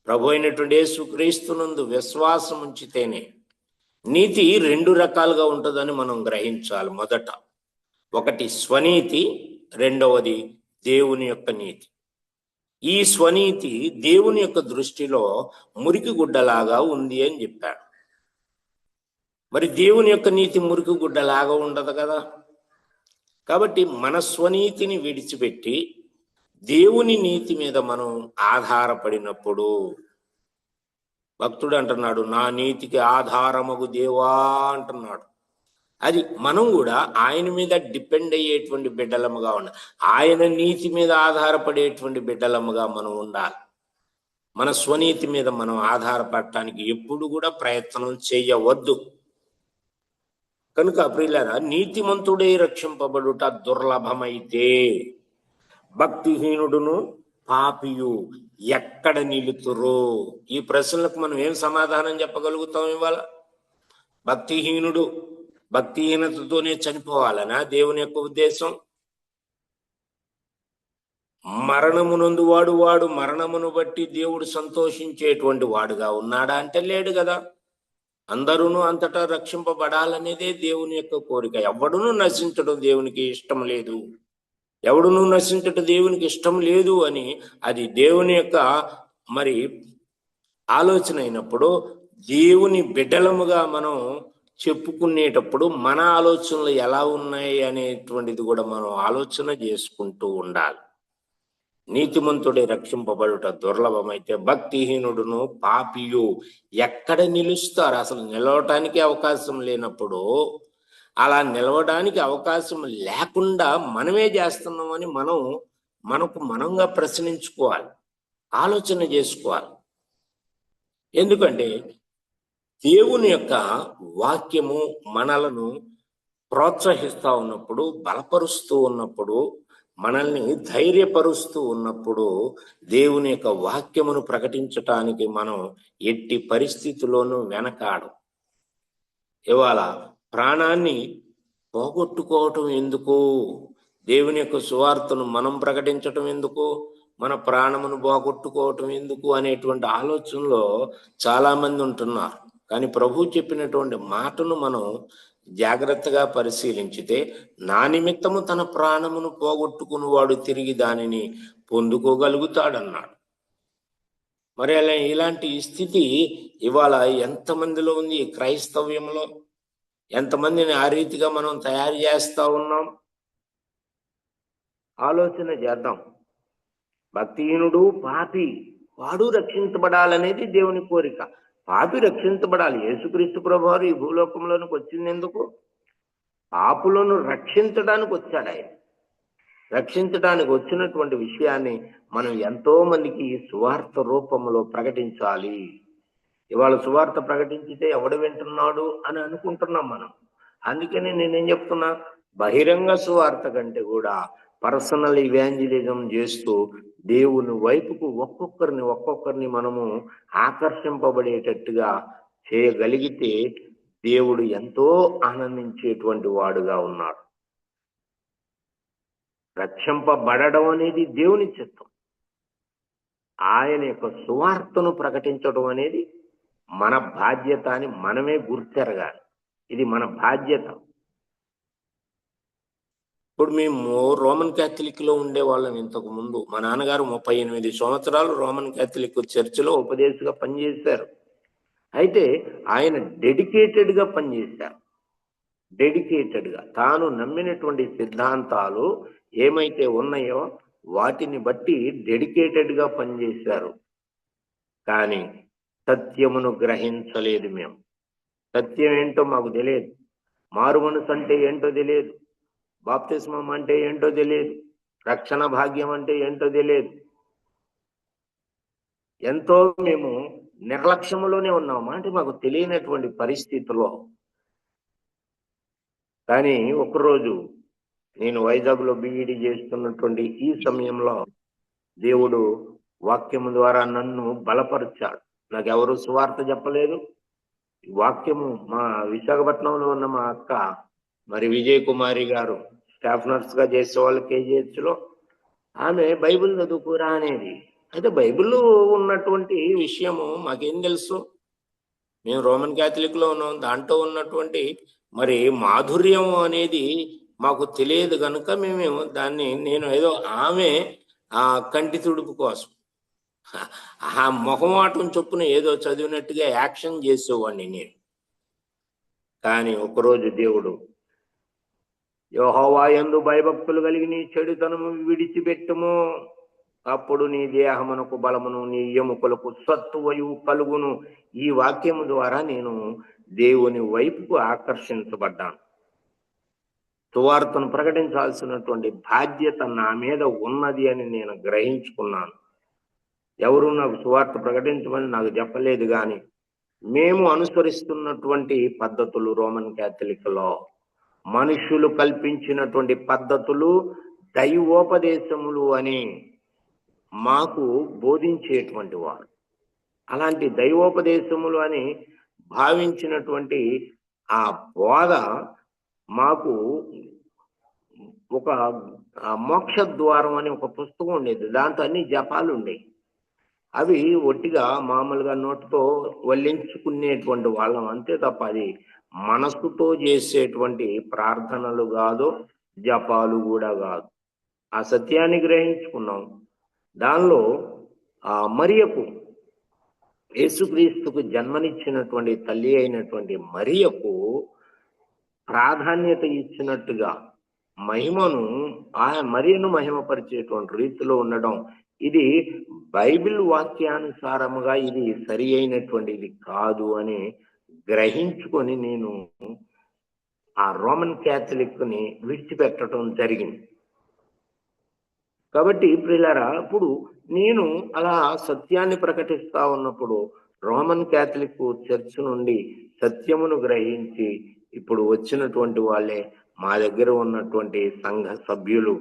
S4: ప్రభు అయినటువంటి యేసుక్రీస్తునందు విశ్వాసం ఉంచితేనే. నీతి రెండు రకాలుగా ఉంటుందని మనం గ్రహించాలి. మొదట ఒకటి స్వనీతి, రెండవది దేవుని యొక్క నీతి. ఈ స్వనీతి దేవుని యొక్క దృష్టిలో మురికి గుడ్డలాగా ఉంది అని చెప్పాడు. మరి దేవుని యొక్క నీతి మురికి గుడ్డలాగా ఉండదు కదా. కాబట్టి మన స్వనీతిని విడిచిపెట్టి దేవుని నీతి మీద మనం ఆధారపడినప్పుడు, భక్తుడు అంటున్నాడు, నా నీతికి ఆధారమగు దేవా అంటున్నాడు. అది మనం కూడా ఆయన మీద డిపెండ్ అయ్యేటువంటి బిడ్డలముగా ఉండాలి. ఆయన నీతి మీద ఆధారపడేటువంటి బిడ్డలముగా మనం ఉండాలి. మన స్వనీతి మీద మనం ఆధారపడటానికి ఎప్పుడు కూడా ప్రయత్నం చేయవద్దు. కనుక ప్రియులారా, నీతిమంతుడే రక్షింపబడుట దుర్లభమైతే భక్తిహీనుడును పాపియు ఎక్కడ నిలుతురు? ఈ ప్రశ్నలకు మనం ఏం సమాధానం చెప్పగలుగుతాం ఇవాళ? భక్తిహీనుడు భక్తిహీనతతోనే చనిపోవాలనా దేవుని యొక్క ఉద్దేశం? మరణమునందు వాడు మరణమును బట్టి దేవుడు సంతోషించేటువంటి వాడుగా ఉన్నాడా అంటే లేడు కదా. అందరూను అంతటా రక్షింపబడాలనేదే దేవుని యొక్క కోరిక. ఎవడును నశించడం దేవునికి ఇష్టం లేదు. ఎవడును నశించటం దేవునికి ఇష్టం లేదు అని అది దేవుని యొక్క మరి ఆలోచన అయినప్పుడు, దేవుని బిడ్డలముగా మనం చెప్పుకునేటప్పుడు మన ఆలోచనలు ఎలా ఉన్నాయి అనేటువంటిది కూడా మనం ఆలోచన చేసుకుంటూ ఉండాలి. నీతిమంతుడే రక్షింపబడుట దుర్లభమైతే భక్తిహీనుడును పాపియు ఎక్కడ నిలుస్తారు? అసలు నిలవటానికి అవకాశం లేనప్పుడు, అలా నిలవడానికి అవకాశం లేకుండా మనమే చేస్తున్నామని మనకు మనంగా ప్రశ్నించుకోవాలి, ఆలోచన చేసుకోవాలి. ఎందుకంటే దేవుని యొక్క వాక్యము మనలను ప్రోత్సహిస్తూ ఉన్నప్పుడు, బలపరుస్తూ ఉన్నప్పుడు, మనల్ని ధైర్యపరుస్తూ ఉన్నప్పుడు దేవుని యొక్క వాక్యమును ప్రకటించటానికి మనం ఎట్టి పరిస్థితుల్లోనూ వెనకాడు. ఇవాళ ప్రాణాన్ని పోగొట్టుకోవటం ఎందుకు? దేవుని యొక్క సువార్తను మనం ప్రకటించటం ఎందుకు? మన ప్రాణమును పోగొట్టుకోవటం ఎందుకు అనేటువంటి ఆలోచనలో చాలా మంది ఉంటున్నారు. కానీ ప్రభు చెప్పినటువంటి మాటను మనం జాగ్రత్తగా పరిశీలించితే, నా నిమిత్తము తన ప్రాణమును పోగొట్టుకుని వాడు తిరిగి దానిని పొందుకోగలుగుతాడన్నాడు. మరి అలా ఇలాంటి స్థితి ఇవాళ ఎంతమందిలో ఉంది? క్రైస్తవ్యంలో ఎంతమందిని ఆ రీతిగా మనం తయారు చేస్తా ఉన్నాం? ఆలోచన చేద్దాం. భక్తిహీనుడు పాపి వాడు రక్షించబడాలనేది దేవుని కోరిక. పాపి రక్షించబడాలి. యేసుక్రీస్తు ప్రభువారు ఈ భూలోకంలోనికి వచ్చింది ఎందుకు? పాపులను రక్షించడానికి వచ్చాడు. ఆయన రక్షించడానికి వచ్చినటువంటి విషయాన్ని మనం ఎంతో మందికి సువార్త రూపంలో ప్రకటించాలి. ఇవాళ సువార్త ప్రకటించితే ఎవడు వింటున్నాడు అని అనుకుంటున్నాం మనం. అందుకని నేనేం చెప్తున్నా, బహిరంగ సువార్త కంటే కూడా పర్సనల్ ఇవాంజలిజం చేస్తూ దేవుని వైపుకు ఒక్కొక్కరిని మనము ఆకర్షింపబడేటట్టుగా చేయగలిగితే దేవుడు ఎంతో ఆనందించేటువంటి వాడుగా ఉన్నాడు. రక్షింపబడడం అనేది దేవుని చిత్తం. ఆయన యొక్క సువార్తను ప్రకటించడం అనేది మన బాధ్యత అని మనమే గుర్తెరగాలి. ఇది మన బాధ్యత. ఇప్పుడు మేము రోమన్ క్యాథలిక్ లో ఉండేవాళ్ళం. ఇంతకు ముందు మా నాన్నగారు 38 సంవత్సరాలు రోమన్ క్యాథలిక్ చర్చిలో ఉపదేశిగా పనిచేశారు. అయితే ఆయన డెడికేటెడ్ గా పనిచేశారు. డెడికేటెడ్గా తాను నమ్మినటువంటి సిద్ధాంతాలు ఏమైతే ఉన్నాయో వాటిని బట్టి డెడికేటెడ్గా పనిచేశారు. కానీ సత్యమును గ్రహించలేదు. మేము సత్యం ఏంటో మాకు తెలియదు. మారు మనసు అంటే ఏంటో తెలియదు. బాప్తిస్మం అంటే ఏంటో తెలియదు. రక్షణ భాగ్యం అంటే ఏంటో తెలియదు. ఎంతో మేము నిర్లక్ష్యంలోనే ఉన్నాము. అంటే మాకు తెలియనటువంటి పరిస్థితిలో. కానీ ఒకరోజు నేను వైజాగ్లో బీఈడి చేస్తున్నటువంటి ఈ సమయంలో దేవుడు వాక్యము ద్వారా నన్ను బలపరిచాడు. నాకెవరు సువార్త చెప్పలేదు. వాక్యము మా విశాఖపట్నంలో ఉన్న మా అక్క మరి విజయ్ కుమారి గారు స్టాఫ్ నర్స్ గా చేసేవాళ్ళు KGH లో, ఆమె బైబిల్ చదువుకురా అనేది. అయితే బైబిల్లో ఉన్నటువంటి విషయము మాకేం తెలుసు? మేము రోమన్ క్యాథలిక్ లో ఉన్నాం. దాంట్లో ఉన్నటువంటి మరి మాధుర్యం అనేది మాకు తెలియదు కనుక మేము దాన్ని నేను ఏదో ఆమె ఆ కంటి తుడుపు కోసం ఆ మొహమాటం చొప్పున ఏదో చదివినట్టుగా యాక్షన్ చేసేవాడిని నేను. కానీ ఒకరోజు దేవుడు, యెహోవా యందు భయభక్తులు కలిగి నీ చెడుతనము విడిచిపెట్టుము, అప్పుడు నీ దేహమునకు బలమును నీ ఎముకలకు సత్తువయు కలుగును. ఈ వాక్యము ద్వారా నేను దేవుని వైపుకు ఆకర్షించబడ్డాను. సువార్తను ప్రకటించాల్సినటువంటి బాధ్యత నా మీద ఉన్నది అని నేను గ్రహించుకున్నాను. ఎవరు నాకు సువార్త ప్రకటించమని నాకు చెప్పలేదు. కానీ మేము అనుసరిస్తున్నటువంటి పద్ధతులు రోమన్ క్యాథలిక్లో మనుషులు కల్పించినటువంటి పద్ధతులు దైవోపదేశములు అని మాకు బోధించేటువంటి వారు. అలాంటి దైవోపదేశములు అని భావించినటువంటి ఆ బోధ మాకు ఒక మోక్ష ద్వారం అని ఒక పుస్తకం ఉండేది. దాంతో అన్ని జపాలు ఉండేవి. అవి ఒట్టిగా మామూలుగా నోటితో వల్లించుకునేటువంటి వాళ్ళం అంతే తప్ప అది మనసుతో చేసేటువంటి ప్రార్థనలు కాదు, జపాలు కూడా కాదు. ఆ సత్యాన్ని గ్రహించుకున్నాం. దానిలో ఆ మరియకు, యేసుక్రీస్తుకు జన్మనిచ్చినటువంటి తల్లి అయినటువంటి మరియకు ప్రాధాన్యత ఇచ్చినట్టుగా మహిమను మరియను మహిమపరిచేటువంటి రీతిలో ఉండడం, ఇది బైబిల్ వాక్యానుసారముగా ఇది సరి అయినటువంటిది కాదు అని గ్రహించుకొని నేను ఆ రోమన్ క్యాథలిక్ ని విడిచిపెట్టడం జరిగింది. కాబట్టి ప్రియులారా, ఇప్పుడు నేను అలా సత్యాన్ని ప్రకటిస్తా ఉన్నప్పుడు రోమన్ క్యాథలిక్ చర్చ్ నుండి సత్యమును గ్రహించి ఇప్పుడు వచ్చినటువంటి వాళ్ళే మా దగ్గర ఉన్నటువంటి సంఘ సభ్యులు.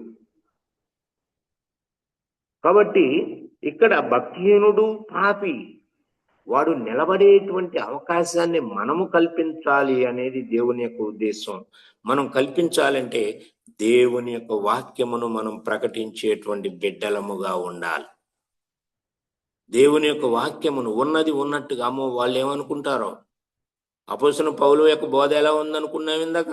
S4: కాబట్టి ఇక్కడ భక్తిహీనుడు పాపి వాడు నిలబడేటువంటి అవకాశాన్ని మనము కల్పించాలి అనేది దేవుని యొక్క ఉద్దేశం. మనం కల్పించాలంటే దేవుని యొక్క వాక్యమును మనం ప్రకటించేటువంటి బిడ్డలముగా ఉండాలి. దేవుని యొక్క వాక్యమును ఉన్నది ఉన్నట్టుగా, అమ్మో వాళ్ళు ఏమనుకుంటారో, అపోస్తలుడైన పౌలు యొక్క బోధ ఎలా ఉందనుకున్నాం ఇందాక?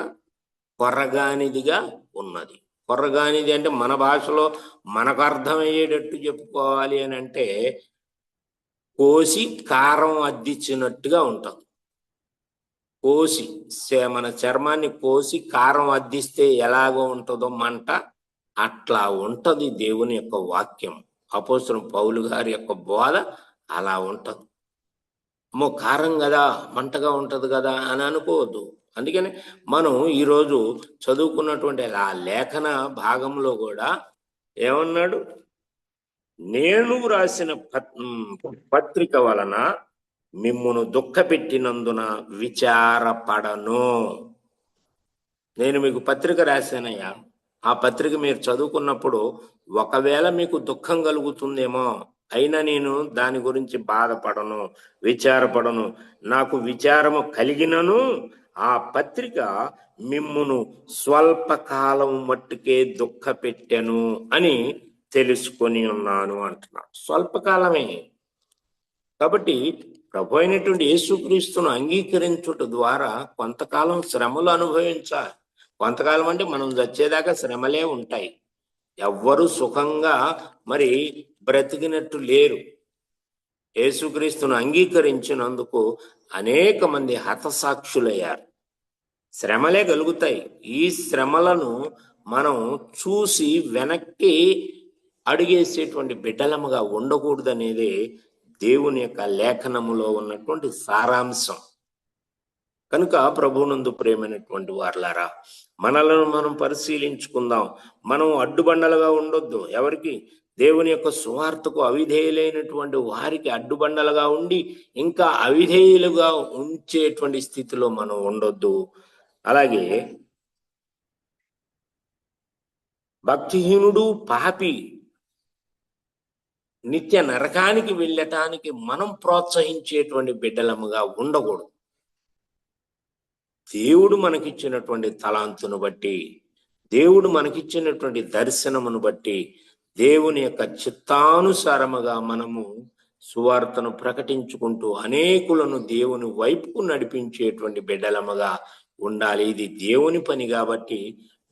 S4: కొర్రగానిదిగా ఉన్నది. కొర్రగానిది అంటే మన భాషలో మనకు అర్థమయ్యేటట్టు చెప్పుకోవాలి అని అంటే కోసి కారం అద్దిచ్చినట్టుగా ఉంటుంది. కోసి మన చర్మాన్ని కోసి కారం అద్దిస్తే ఎలాగో ఉంటుందో మంట, అట్లా ఉంటది దేవుని యొక్క వాక్యం. అపోస్తలుడైన పౌలు గారి యొక్క బోధ అలా ఉంటది. అమ్మో కారం కదా, మంటగా ఉంటది కదా అని అనుకోవద్దు. అందుకని మనం ఈరోజు చదువుకున్నటువంటి ఆ లేఖన భాగంలో కూడా ఏమన్నాడు? నేను రాసిన పత్రిక వలన మిమ్మును దుఃఖపెట్టినందున విచారపడను. నేను మీకు పత్రిక రాశానయ్యా. ఆ పత్రిక మీరు చదువుకున్నప్పుడు ఒకవేళ మీకు దుఃఖం కలుగుతుందేమో, అయినా నేను దాని గురించి బాధపడను, విచారపడను. నాకు విచారము కలిగినను ఆ పత్రిక మిమ్మును స్వల్పకాలం మట్టుకే దుఃఖపెట్టెను అని తెలుసుకొని ఉన్నాను అంటున్నాడు. స్వల్పకాలమే. కాబట్టి ప్రభు అయినటువంటి యేసుక్రీస్తును అంగీకరించుట ద్వారా కొంతకాలం శ్రమలు అనుభవించాలి. కొంతకాలం అంటే మనం చచ్చేదాకా శ్రమలే ఉంటాయి. ఎవ్వరు సుఖంగా మరి బ్రతికినట్టు లేరు. యేసుక్రీస్తును అంగీకరించినందుకు అనేక మంది హతసాక్షులయ్యారు. శ్రమలే కలుగుతాయి. ఈ శ్రమలను మనం చూసి వెనక్కి అడుగేసేటువంటి బిడ్డలముగా ఉండకూడదనేదే దేవుని యొక్క లేఖనములో ఉన్నటువంటి సారాంశం. కనుక ప్రభువునందు ప్రేమైనటువంటి వారలారా, మనలను మనం పరిశీలించుకుందాం. మనం అడ్డుబండలుగా ఉండొద్దు. ఎవరికి? దేవుని యొక్క సువార్తకు అవిధేయులైనటువంటి వారికి అడ్డుబండలుగా ఉండి ఇంకా అవిధేయులుగా ఉంచేటువంటి స్థితిలో మనం ఉండొద్దు. అలాగే భక్తిహీనుడు పాపి నిత్య నరకానికి వెళ్ళటానికి మనం ప్రోత్సహించేటువంటి బిడ్డలముగా ఉండకూడదు. దేవుడు మనకిచ్చినటువంటి తలాంతును బట్టి, దేవుడు మనకిచ్చినటువంటి దర్శనమును బట్టి, దేవుని యొక్క చిత్తానుసారముగా మనము సువార్తను ప్రకటించుకుంటూ అనేకులను దేవుని వైపుకు నడిపించేటువంటి బిడ్డలముగా ఉండాలి. ఇది దేవుని పని కాబట్టి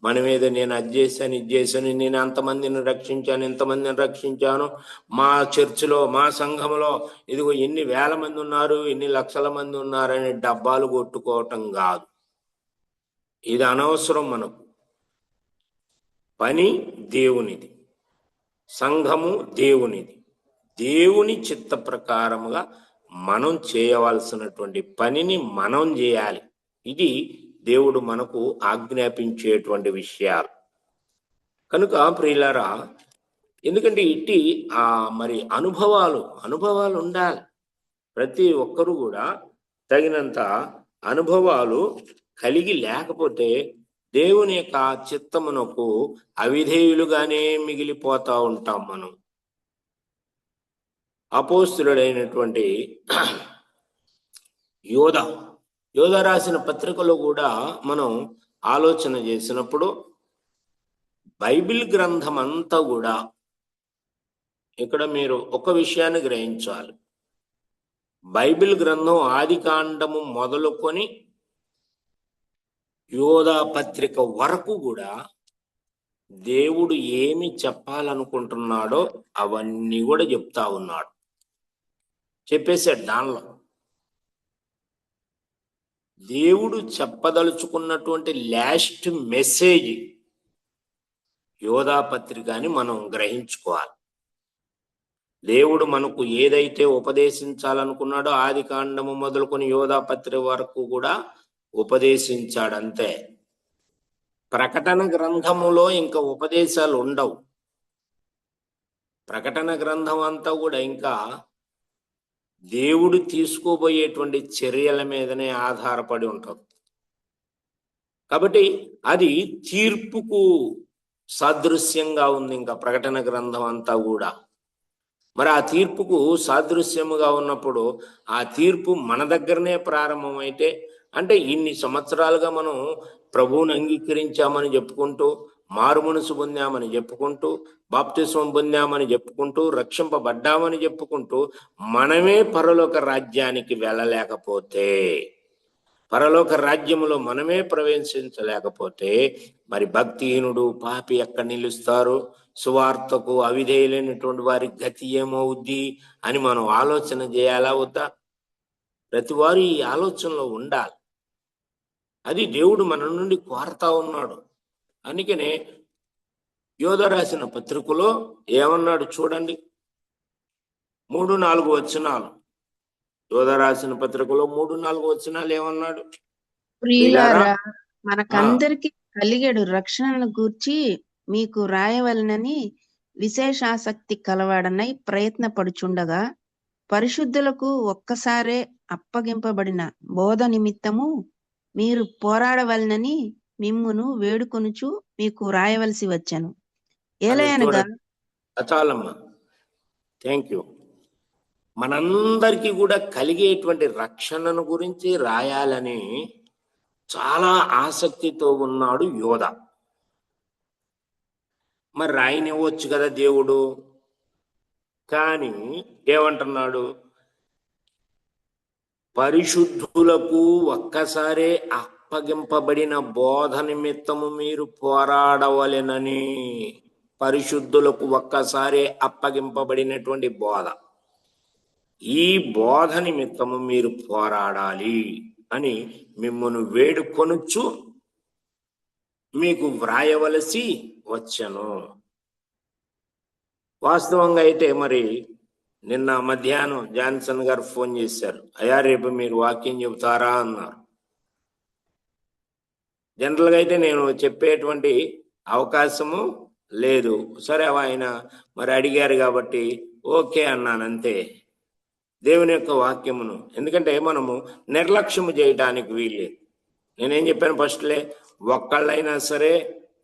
S4: మనం ఏదో నేను అది చేశాను ఇది చేశాను, నేను అంతమందిని రక్షించాను ఇంతమందిని రక్షించాను, మా చర్చిలో మా సంఘంలో ఇదిగో ఎన్ని వేల మంది ఉన్నారు ఎన్ని లక్షల మంది ఉన్నారని డబ్బాలు కొట్టుకోవటం కాదు. ఇది అనవసరం. మనకు పని దేవునిది, సంఘము దేవునిది. దేవుని చిత్త ప్రకారముగా మనం చేయవలసినటువంటి పనిని మనం చేయాలి. ఇది దేవుడు మనకు ఆజ్ఞాపించేటువంటి విషయాలు. కనుక ప్రియులారా, ఎందుకంటే ఇట్టి మరి అనుభవాలు ఉండాలి. ప్రతి ఒక్కరు కూడా తగినంత అనుభవాలు కలిగి లేకపోతే దేవుని యొక్క చిత్తమునకు అవిధేయులుగానే మిగిలిపోతా ఉంటాం మనం. అపోస్తులుడైనటువంటి యోధ రాసిన పత్రికలో కూడా మనం ఆలోచన చేసినప్పుడు బైబిల్ గ్రంథం అంతా కూడా, ఇక్కడ మీరు ఒక విషయాన్ని గ్రహించాలి. బైబిల్ గ్రంథం ఆది కాండము మొదలుకొని యోధా పత్రిక వరకు కూడా దేవుడు ఏమి చెప్పాలనుకుంటున్నాడో అవన్నీ కూడా చెప్తా ఉన్నాడు. చెప్పేశాడు. దానిలో దేవుడు చెప్పదలుచుకున్నటువంటి లాస్ట్ మెసేజ్ యోధా పత్రిక అని మనం గ్రహించుకోవాలి. దేవుడు మనకు ఏదైతే ఉపదేశించాలనుకున్నాడో ఆది కాండము మొదలుకొని యోధా పత్రిక వరకు కూడా ఉపదేశించాడు. అంతే. ప్రకటన గ్రంథములో ఇంకా ఉపదేశాలు ఉండవు. ప్రకటన గ్రంథం అంతా కూడా ఇంకా దేవుడు తీసుకోబోయేటువంటి చర్యల మీదనే ఆధారపడి ఉంటుంది. కాబట్టి అది తీర్పుకు సాదృశ్యంగా ఉంది ఇంకా ప్రకటన గ్రంథం అంతా కూడా. మరి ఆ తీర్పుకు సాదృశ్యముగా ఉన్నప్పుడు ఆ తీర్పు మన దగ్గరనే ప్రారంభమైతే, అంటే ఇన్ని సంవత్సరాలుగా మనం ప్రభువుని అంగీకరించామని చెప్పుకుంటూ, మారు మనసు పొందామని చెప్పుకుంటూ, బాప్తిస్మం పొందామని చెప్పుకుంటూ, రక్షింపబడ్డామని చెప్పుకుంటూ మనమే పరలోక రాజ్యానికి వెళ్ళలేకపోతే, పరలోక రాజ్యములో మనమే ప్రవేశించలేకపోతే మరి భక్తిహీనుడు పాపి ఎక్కడ నిలుస్తారు? సువార్తకు అవిధేయులైనటువంటి వారి గతి ఏమవుద్ది అని మనం ఆలోచన చేయాలా వద్దా? ప్రతి వారు ఈ ఆలోచనలో ఉండాలి. అది దేవుడు మన నుండి కోరుతా ఉన్నాడు. అందుకనే యోధ రాసిన పత్రికలో ఏమన్నాడు చూడండి, 3-4 వచనాలు. యోధ రాసిన పత్రికలో 3-4 వచనాలు ఏమన్నాడు?
S5: ప్రియులారా, మనకందరికి కలిగేడు రక్షణను గూర్చి మీకు రాయవలనని విశేషాసక్తి కలవాడనై ప్రయత్నపడుచుండగా, పరిశుద్ధులకు ఒక్కసారే అప్పగింపబడిన బోధ నిమిత్తము మీరు పోరాడవలనని మిమ్మును వేడుకొనుచు మీకు రాయవలసి వచ్చాను. ఏలయనగా
S4: చాలమ్మా, థ్యాంక్ యూ. మనందరికీ కూడా కలిగేటువంటి రక్షణను గురించి రాయాలని చాలా ఆసక్తితో ఉన్నాడు యోధ. మరి రాయనివ్వచ్చు కదా దేవుడు. కానీ ఏమంటున్నాడు? పరిశుద్ధులకు ఒక్కసారే అప్పగింపబడిన బోధ నిమిత్తము మీరు పోరాడవలెనని. పరిశుద్ధులకు ఒక్కసారే అప్పగింపబడినటువంటి బోధ, ఈ బోధ నిమిత్తము మీరు పోరాడాలి. అని మిమ్మల్ని వేడుకొనుచు మీకు వ్రాయవలసి వచ్చను. వాస్తవంగా అయితే మరి నిన్న మధ్యాహ్నం జాన్సన్ గారు ఫోన్ చేశారు, అయ్యా రేపు మీరు వాక్యం చెబుతారా అన్నారు. జనరల్గా అయితే నేను చెప్పేటువంటి అవకాశము లేదు. సరే ఆయన మరి అడిగారు కాబట్టి ఓకే అన్నాను అంతే. దేవుని యొక్క వాక్యమును ఎందుకంటే మనము నిర్లక్ష్యము చేయడానికి వీల్లేదు. నేనేం చెప్పాను ఫస్ట్లే, ఒక్కళ్ళైనా సరే,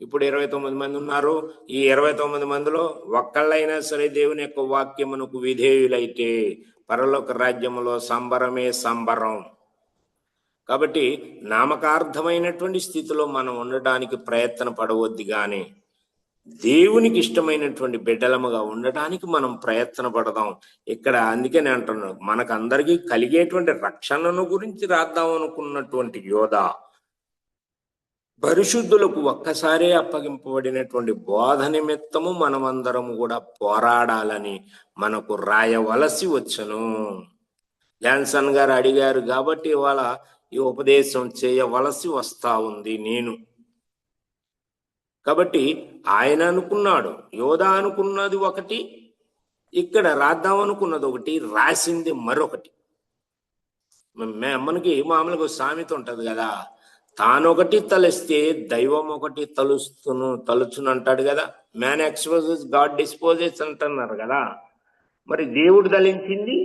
S4: ఇప్పుడు 29 మంది ఉన్నారు, ఈ 29 మందిలో ఒక్కళ్ళైనా సరే దేవుని యొక్క వాక్యమునకు విధేయులైతే పరలోక రాజ్యములో సంబరమే సంబరం. కాబట్టి నామకార్థమైనటువంటి స్థితిలో మనం ఉండటానికి ప్రయత్న పడవద్దు, కానీ దేవునికి ఇష్టమైనటువంటి బిడ్డలముగా ఉండటానికి మనం ప్రయత్న పడదాం. ఇక్కడ అందుకే నేను అంటున్నాను, మనకందరికీ కలిగేటువంటి రక్షణను గురించి రాద్దాం అనుకున్నటువంటి యోధ పరిశుద్ధులకు ఒక్కసారే అప్పగింపబడినటువంటి బోధ నిమిత్తము మనమందరము కూడా పోరాడాలని మనకు రాయవలసి వచ్చను. జాన్సన్ గారు అడిగారు కాబట్టి ఇవాళ ఈ ఉపదేశం చేయవలసి వస్తా ఉంది నేను. కాబట్టి ఆయన అనుకున్నాడు, యోధ అనుకున్నది ఒకటి, ఇక్కడ రాద్దాం అనుకున్నది ఒకటి, రాసింది మరొకటి. మనకి మామూలుగా సామెత ఉంటది కదా, తానొకటి తలిస్తే దైవం ఒకటి తలుచును అంటాడు కదా. మ్యాన్ ఎక్స్పోజెస్ గాడ్ డిస్పోజెస్ అంటున్నారు కదా. మరి దేవుడు తలించింది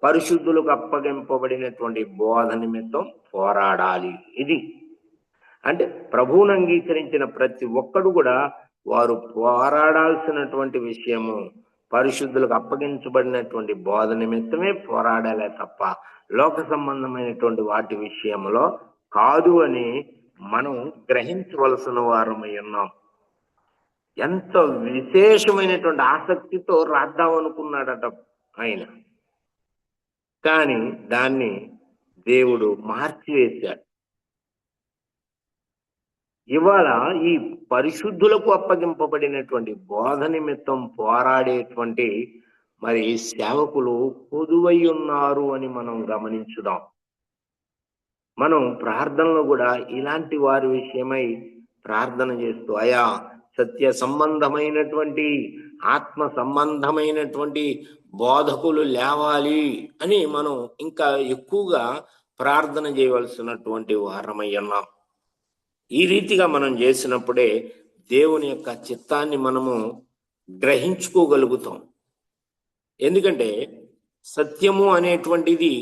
S4: పరిశుద్ధులకు అప్పగింపబడినటువంటి బోధ నిమిత్తం పోరాడాలి. ఇది అంటే ప్రభువును అంగీకరించిన ప్రతి ఒక్కడు కూడా వారు పోరాడాల్సినటువంటి విషయము పరిశుద్ధులకు అప్పగించబడినటువంటి బోధ నిమిత్తమే పోరాడాలే తప్ప లోక సంబంధమైనటువంటి వాటి విషయంలో కాదు అని మనం గ్రహించవలసిన వారమై ఉన్నాం. ఎంత విశేషమైనటువంటి ఆసక్తితో రాద్దాం అనుకున్నాడట ఆయన, కానీ దాన్ని దేవుడు మార్చివేశాడు. ఇవాళ ఈ పరిశుద్ధులకు అప్పగింపబడినటువంటి బోధ నిమిత్తం పోరాడేటువంటి మరి సేవకులు పొదువై ఉన్నారు అని మనం గమనించుదాం. మనం ప్రార్థనలో కూడా ఇలాంటి వారి విషయమై ప్రార్థన చేస్తూ, అయా సత్య సంబంధమైనటువంటి ఆత్మ సంబంధమైనటువంటి బోధకులు లేవాలి అని మనం ఇంకా ఎక్కువగా ప్రార్థన చేయవలసినటువంటి వారమై ఉన్నాం. ఈ రీతిగా మనం చేసినప్పుడే దేవుని యొక్క చిత్తాన్ని మనము గ్రహించుకోగలుగుతాం. ఎందుకంటే సత్యము అనేటువంటిది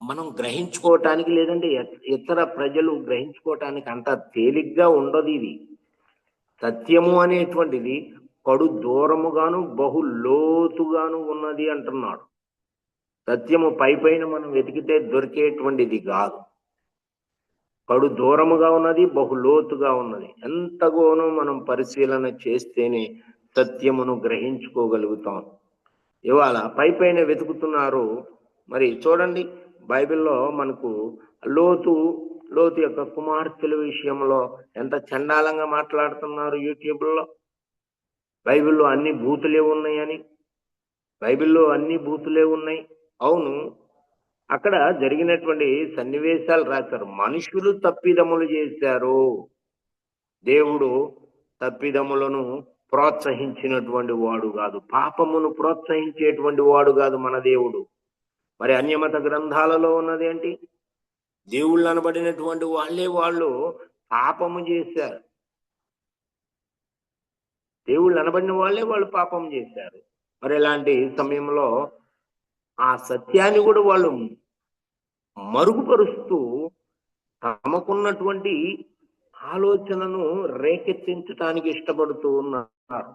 S4: మనం గ్రహించుకోవటానికి, లేదంటే ఇతర ప్రజలు గ్రహించుకోవటానికి అంత తేలిగ్గా ఉండదు. ఇది సత్యము అనేటువంటిది కడు దూరముగాను బహు లోతుగాను ఉన్నది అంటున్నాడు. సత్యము పైన మనం వెతికితే దొరికేటువంటిది కాదు, కడు దూరముగా ఉన్నది, బహు లోతుగా ఉన్నది. ఎంతగానో మనం పరిశీలన చేస్తేనే సత్యమును గ్రహించుకోగలుగుతాం. ఇవాళ పైన వెతుకుతున్నారు. మరి చూడండి, బైబిల్లో మనకు లోతు యొక్క కుమార్తెల విషయంలో ఎంత చండాలంగా మాట్లాడుతున్నారు యూట్యూబ్లో. బైబిల్లో అన్ని బూతులే ఉన్నాయని, బైబిల్లో అన్ని బూతులే ఉన్నాయి. అవును, అక్కడ జరిగినటువంటి సన్నివేశాలు రాశారు. మనుషులు తప్పిదములు చేశారు, దేవుడు తప్పిదములను ప్రోత్సహించినటువంటి వాడు కాదు, పాపమును ప్రోత్సహించేటువంటి వాడు కాదు మన దేవుడు. మరి అన్యమత గ్రంథాలలో ఉన్నది ఏంటి? దేవుళ్ళు అనబడినటువంటి వాళ్ళు పాపము చేశారు. దేవుళ్ళు అనబడిన వాళ్ళు పాపం చేశారు. మరి ఇలాంటి సమయంలో ఆ సత్యాన్ని కూడా వాళ్ళు మరుగుపరుస్తూ తమకున్నటువంటి ఆలోచనను రేకెత్తించడానికి ఇష్టపడుతూ ఉన్నారు.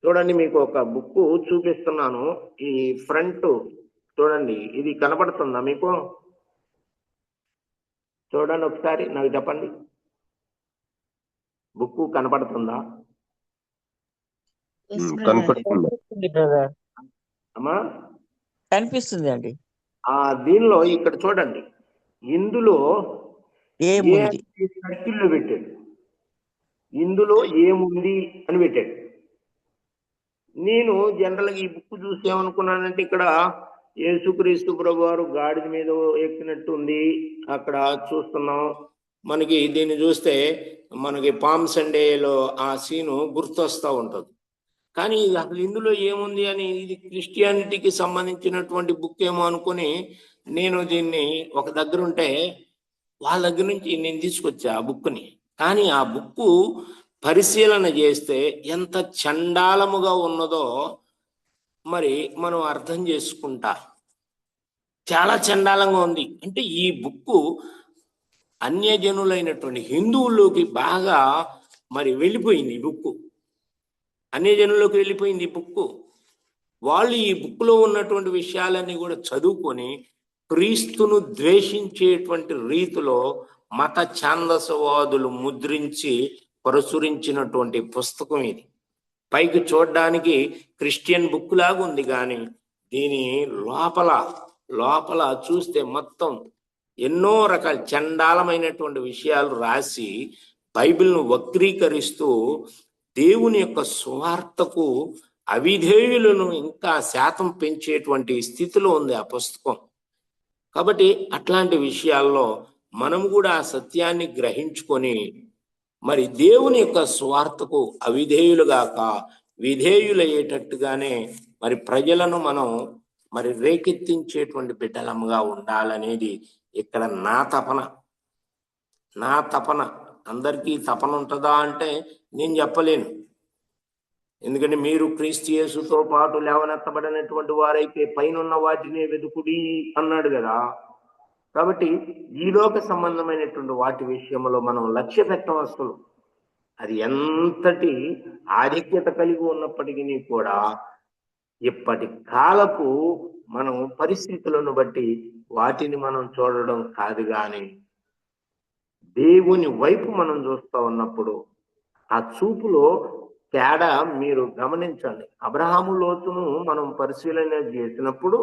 S4: చూడండి, మీకు ఒక బుక్ చూపిస్తున్నాను. ఈ ఫ్రంట్ చూడండి, ఇది కనపడుతుందా మీకు? చూడండి ఒకసారి, నాకు చెప్పండి, బుక్ కనపడుతుందా అమ్మా?
S1: కనిపిస్తుంది అండి.
S4: దీనిలో ఇక్కడ చూడండి, ఇందులో
S1: ఏముంది
S4: సర్కిల్లో పెట్టాడు, ఇందులో ఏముంది అని పెట్టాడు. నేను జనరల్గా ఈ బుక్ చూసి ఏమనుకున్నానంటే, ఇక్కడ యేసుక్రీస్తు ప్రభు వారు గాడిద మీద ఎక్కినట్టుంది అక్కడ చూస్తున్నాం. మనకి దీన్ని చూస్తే మనకి పామ్ సండేలో ఆ సీను గుర్తొస్తూ ఉంటుంది. కానీ ఇది అసలు ఇందులో ఏముంది అని, ఇది క్రిస్టియానిటీకి సంబంధించినటువంటి బుక్ ఏమో అనుకుని నేను దీన్ని ఒక దగ్గర ఉంటే వాళ్ళ దగ్గర నుంచి నేను తీసుకొచ్చా ఆ బుక్ని. కానీ ఆ బుక్ పరిశీలన చేస్తే ఎంత చండాలముగా ఉన్నదో మరి మనం అర్థం చేసుకుంటా. చాలా చండాలంగా ఉంది. అంటే ఈ బుక్ అన్యజనులైనటువంటి హిందువుల్లోకి బాగా మరి వెళ్ళిపోయింది. ఈ బుక్ అన్యజనుల్లోకి వెళ్ళిపోయింది ఈ బుక్. వాళ్ళు ఈ బుక్లో ఉన్నటువంటి విషయాలన్నీ కూడా చదువుకొని క్రీస్తును ద్వేషించేటువంటి రీతిలో మత ఛాందసవాదులు ముద్రించి ప్రచురించినటువంటి పుస్తకం ఇది. పైకి చూడడానికి క్రిస్టియన్ బుక్ లాగా ఉంది, కానీ దీని లోపల చూస్తే మొత్తం ఎన్నో రకాల చండాలమైనటువంటి విషయాలు రాసి బైబిల్ను వక్రీకరిస్తూ దేవుని యొక్క సువార్తకు అవిధేయులను ఇంకా శాతం పెంచేటువంటి స్థితిలో ఉంది ఆ పుస్తకం. కాబట్టి అట్లాంటి విషయాల్లో మనం కూడా ఆ సత్యాన్ని గ్రహించుకొని మరి దేవుని యొక్క సువార్తకు అవిధేయులుగాక విధేయులయ్యేటట్టుగానే మరి ప్రజలను మనం మరి రేకెత్తించేటువంటి బిడ్డలముగా ఉండాలనేది ఇక్కడ నా తపన. అందరికీ తపన ఉంటుందా అంటే నేను చెప్పలేను. ఎందుకంటే మీరు క్రీస్తు యేసుతో పాటు లేవనెత్తబడినటువంటి వారైతే పైనున్న వాటినే వెతుకుడి అన్నాడు కదా. కాబట్టి ఈలోక సంబంధమైనటువంటి వాటి విషయంలో మనం లక్ష్య పెట్టవలసిన, అది ఎంతటి ఆధిక్యత కలిగి ఉన్నప్పటికీ కూడా ఇప్పటి కాలపు మనం పరిస్థితులను బట్టి వాటిని మనం చూడడం కాదు, కానీ దేవుని వైపు మనం చూస్తూ ఉన్నప్పుడు ఆ చూపులో తేడా మీరు గమనించండి. అబ్రహాము లోతును మనం పరిశీలన చేసినప్పుడు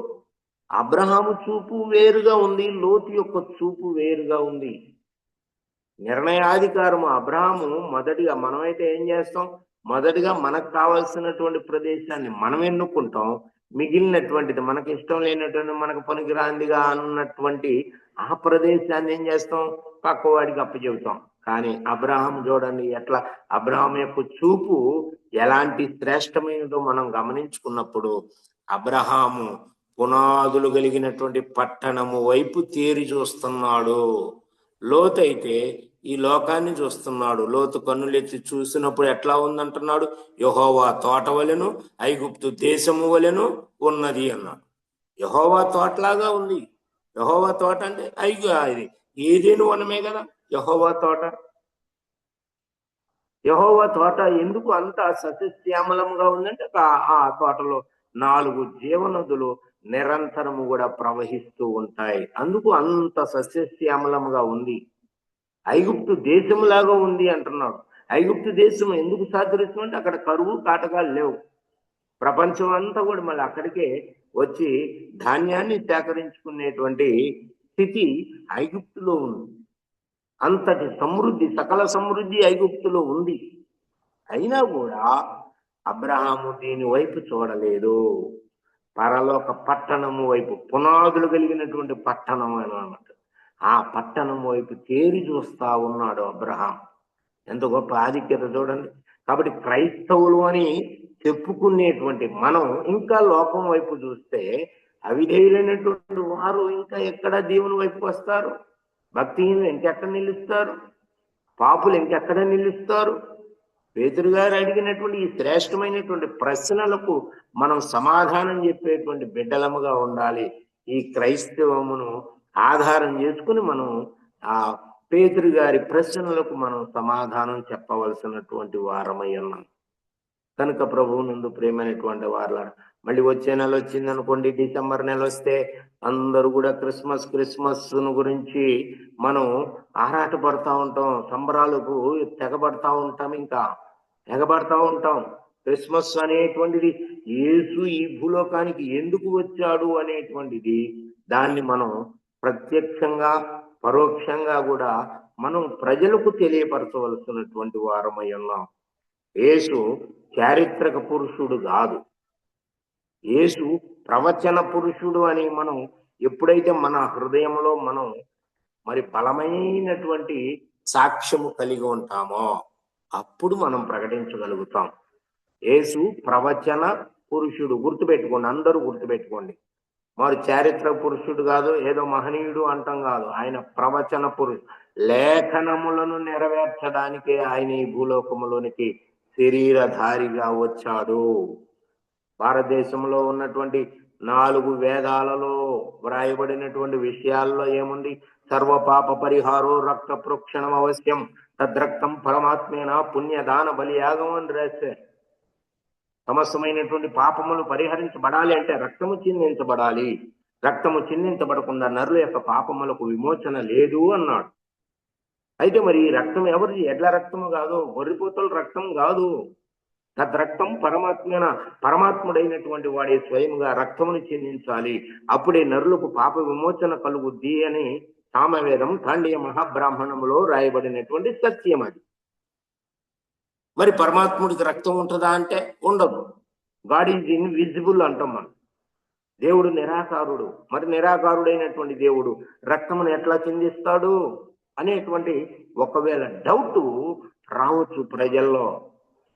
S4: అబ్రహాము చూపు వేరుగా ఉంది, లోతు యొక్క చూపు వేరుగా ఉంది. నిర్ణయాధికారము అబ్రహాము మొదటిగా, మనమైతే ఏం చేస్తాం, మొదటిగా మనకు కావాల్సినటువంటి ప్రదేశాన్ని మనం ఎన్నుకుంటాం, మిగిలినటువంటిది మనకి ఇష్టం లేనటువంటి, మనకు పనికిరాందిగా అన్నటువంటి ఆ ప్రదేశాన్ని ఏం చేస్తాం, పక్కవాడికి అప్పచెబుతాం. కానీ అబ్రహాం చూడండి ఎట్లా, అబ్రహాం యొక్క చూపు ఎలాంటి శ్రేష్టమైనదో మనం గమనించుకున్నప్పుడు అబ్రహాము పునాదులు కలిగినటువంటి పట్టణము వైపు తేరి చూస్తున్నాడు. లోతు అయితే ఈ లోకాన్ని చూస్తున్నాడు. లోతు కన్నులెత్తి చూసినప్పుడు ఎట్లా ఉందంటున్నాడు, యెహోవా తోట వలెను ఐగుప్తు దేశము వలెను ఉన్నది అన్నాడు. యెహోవా తోటలాగా ఉంది. యెహోవా తోట అంటే ఇది ఏదేను వనమే కదా యెహోవా తోట. యెహోవా తోట ఎందుకు అంత సస్యశ్యామలంగా ఉందంటే ఆ తోటలో 4 జీవనదులు నిరంతరము కూడా ప్రవహిస్తూ ఉంటాయి. అందుకు అంత సస్యశ్యామలంగా ఉంది. ఐగుప్తు దేశంలాగా ఉంది అంటున్నాడు. ఐగుప్తు దేశం ఎందుకు సాదృశ్యం అంటే అక్కడ కరువు కాటకాలు లేవు. ప్రపంచం అంతా కూడా మళ్ళీ అక్కడికే వచ్చి ధాన్యాన్ని సేకరించుకునేటువంటి స్థితి ఐగుప్తులో ఉంది. అంతటి సమృద్ధి, సకల సమృద్ధి ఐగుప్తులో ఉంది. అయినా కూడా అబ్రహాము దీని వైపు చూడలేదు. పరలోక పట్టణము వైపు, పునాదులు కలిగినటువంటి పట్టణం అన్నమాట, ఆ పట్టణం వైపు తేరి చూస్తా ఉన్నాడు అబ్రహాం. ఎంత గొప్ప ఆధిక్యత చూడండి. కాబట్టి క్రైస్తవులు అని చెప్పుకునేటువంటి మనం ఇంకా లోకం వైపు చూస్తే అవిధేయులైనటువంటి వారు ఇంకా ఎక్కడ దేవుని వైపుకి వస్తారు? భక్తిహీనులు ఇంకెక్కడ నిలుస్తారు? పాపులు ఇంకెక్కడ నిలుస్తారు? పేతురు గారు అడిగినటువంటి ఈ శ్రేష్టమైనటువంటి ప్రశ్నలకు మనం సమాధానం చెప్పేటువంటి బిడ్డలముగా ఉండాలి. ఈ క్రైస్తవమును ఆధారం చేసుకుని మనం ఆ పేతురు గారి ప్రశ్నలకు మనం సమాధానం చెప్పవలసినటువంటి వారమై ఉన్నాం. కనుక ప్రభువు నందు ప్రేమైనటువంటి వారు, మళ్ళీ వచ్చే నెల వచ్చింది అనుకోండి, డిసెంబర్ నెల వస్తే అందరూ కూడా క్రిస్మస్ గురించి మనం ఆరాటపడతా ఉంటాం, సంబరాలకు తెగబడతా ఉంటాం. క్రిస్మస్ అనేటువంటిది యేసు ఈ భూలోకానికి ఎందుకు వచ్చాడు అనేటువంటిది, దాన్ని మనం ప్రత్యక్షంగా పరోక్షంగా కూడా మనం ప్రజలకు తెలియపరచవలసినటువంటి వారమై ఉన్నాం. యేసు చారిత్రక పురుషుడు కాదు, యేసు ప్రవచన పురుషుడు అని మనం ఎప్పుడైతే మన హృదయంలో మనం మరి బలమైనటువంటి సాక్ష్యము కలిగి ఉంటామో అప్పుడు మనం ప్రకటించగలుగుతాం. యేసు ప్రవచన పురుషుడు. గుర్తుపెట్టుకోండి, అందరూ గుర్తుపెట్టుకోండి. మరి చారిత్రక పురుషుడు కాదు, ఏదో మహనీయుడు అంటాం కాదు. ఆయన ప్రవచన పురుషుడు. లేఖనములను నెరవేర్చడానికే ఆయన ఈ భూలోకములోనికి శరీరధారిగా వచ్చాడు. భారతదేశంలో ఉన్నటువంటి 4 వేదాలలో వ్రాయబడినటువంటి విషయాల్లో ఏముంది? సర్వ పాప పరిహారో రక్త ప్రోక్షణం అవశ్యం, తద్రక్తం పరమాత్మేన పుణ్యదాన బలియాగం అని రాశారు. సమస్తమైనటువంటి పాపములు పరిహరించబడాలి అంటే రక్తము చిందించబడాలి. రక్తము చిందించబడకుండా నరుల యొక్క పాపములకు విమోచన లేదు అన్నాడు. అయితే మరి ఈ రక్తం ఎవరిది? ఎడ్ల రక్తము కాదు, గొర్రెపోతుల రక్తం కాదు. తద్రక్తం పరమాత్మేన, పరమాత్ముడైనటువంటి వాడే స్వయంగా రక్తమును చిందించాలి. అప్పుడే నరులకు పాప విమోచన కలుగుద్ది అని సామవేదం ఖాండీయ మహాబ్రాహ్మణములో రాయబడినటువంటి సత్యం అది. మరి పరమాత్ముడికి రక్తం ఉంటుందా అంటే ఉండదు. గాడ్ ఈజ్ ఇన్విజిబుల్ అంటాం మనం. దేవుడు నిరాకారుడు. మరి నిరాకారుడైనటువంటి దేవుడు రక్తమును ఎట్లా చిందిస్తాడు అనేటువంటి ఒకవేళ డౌట్ రావచ్చు ప్రజల్లో.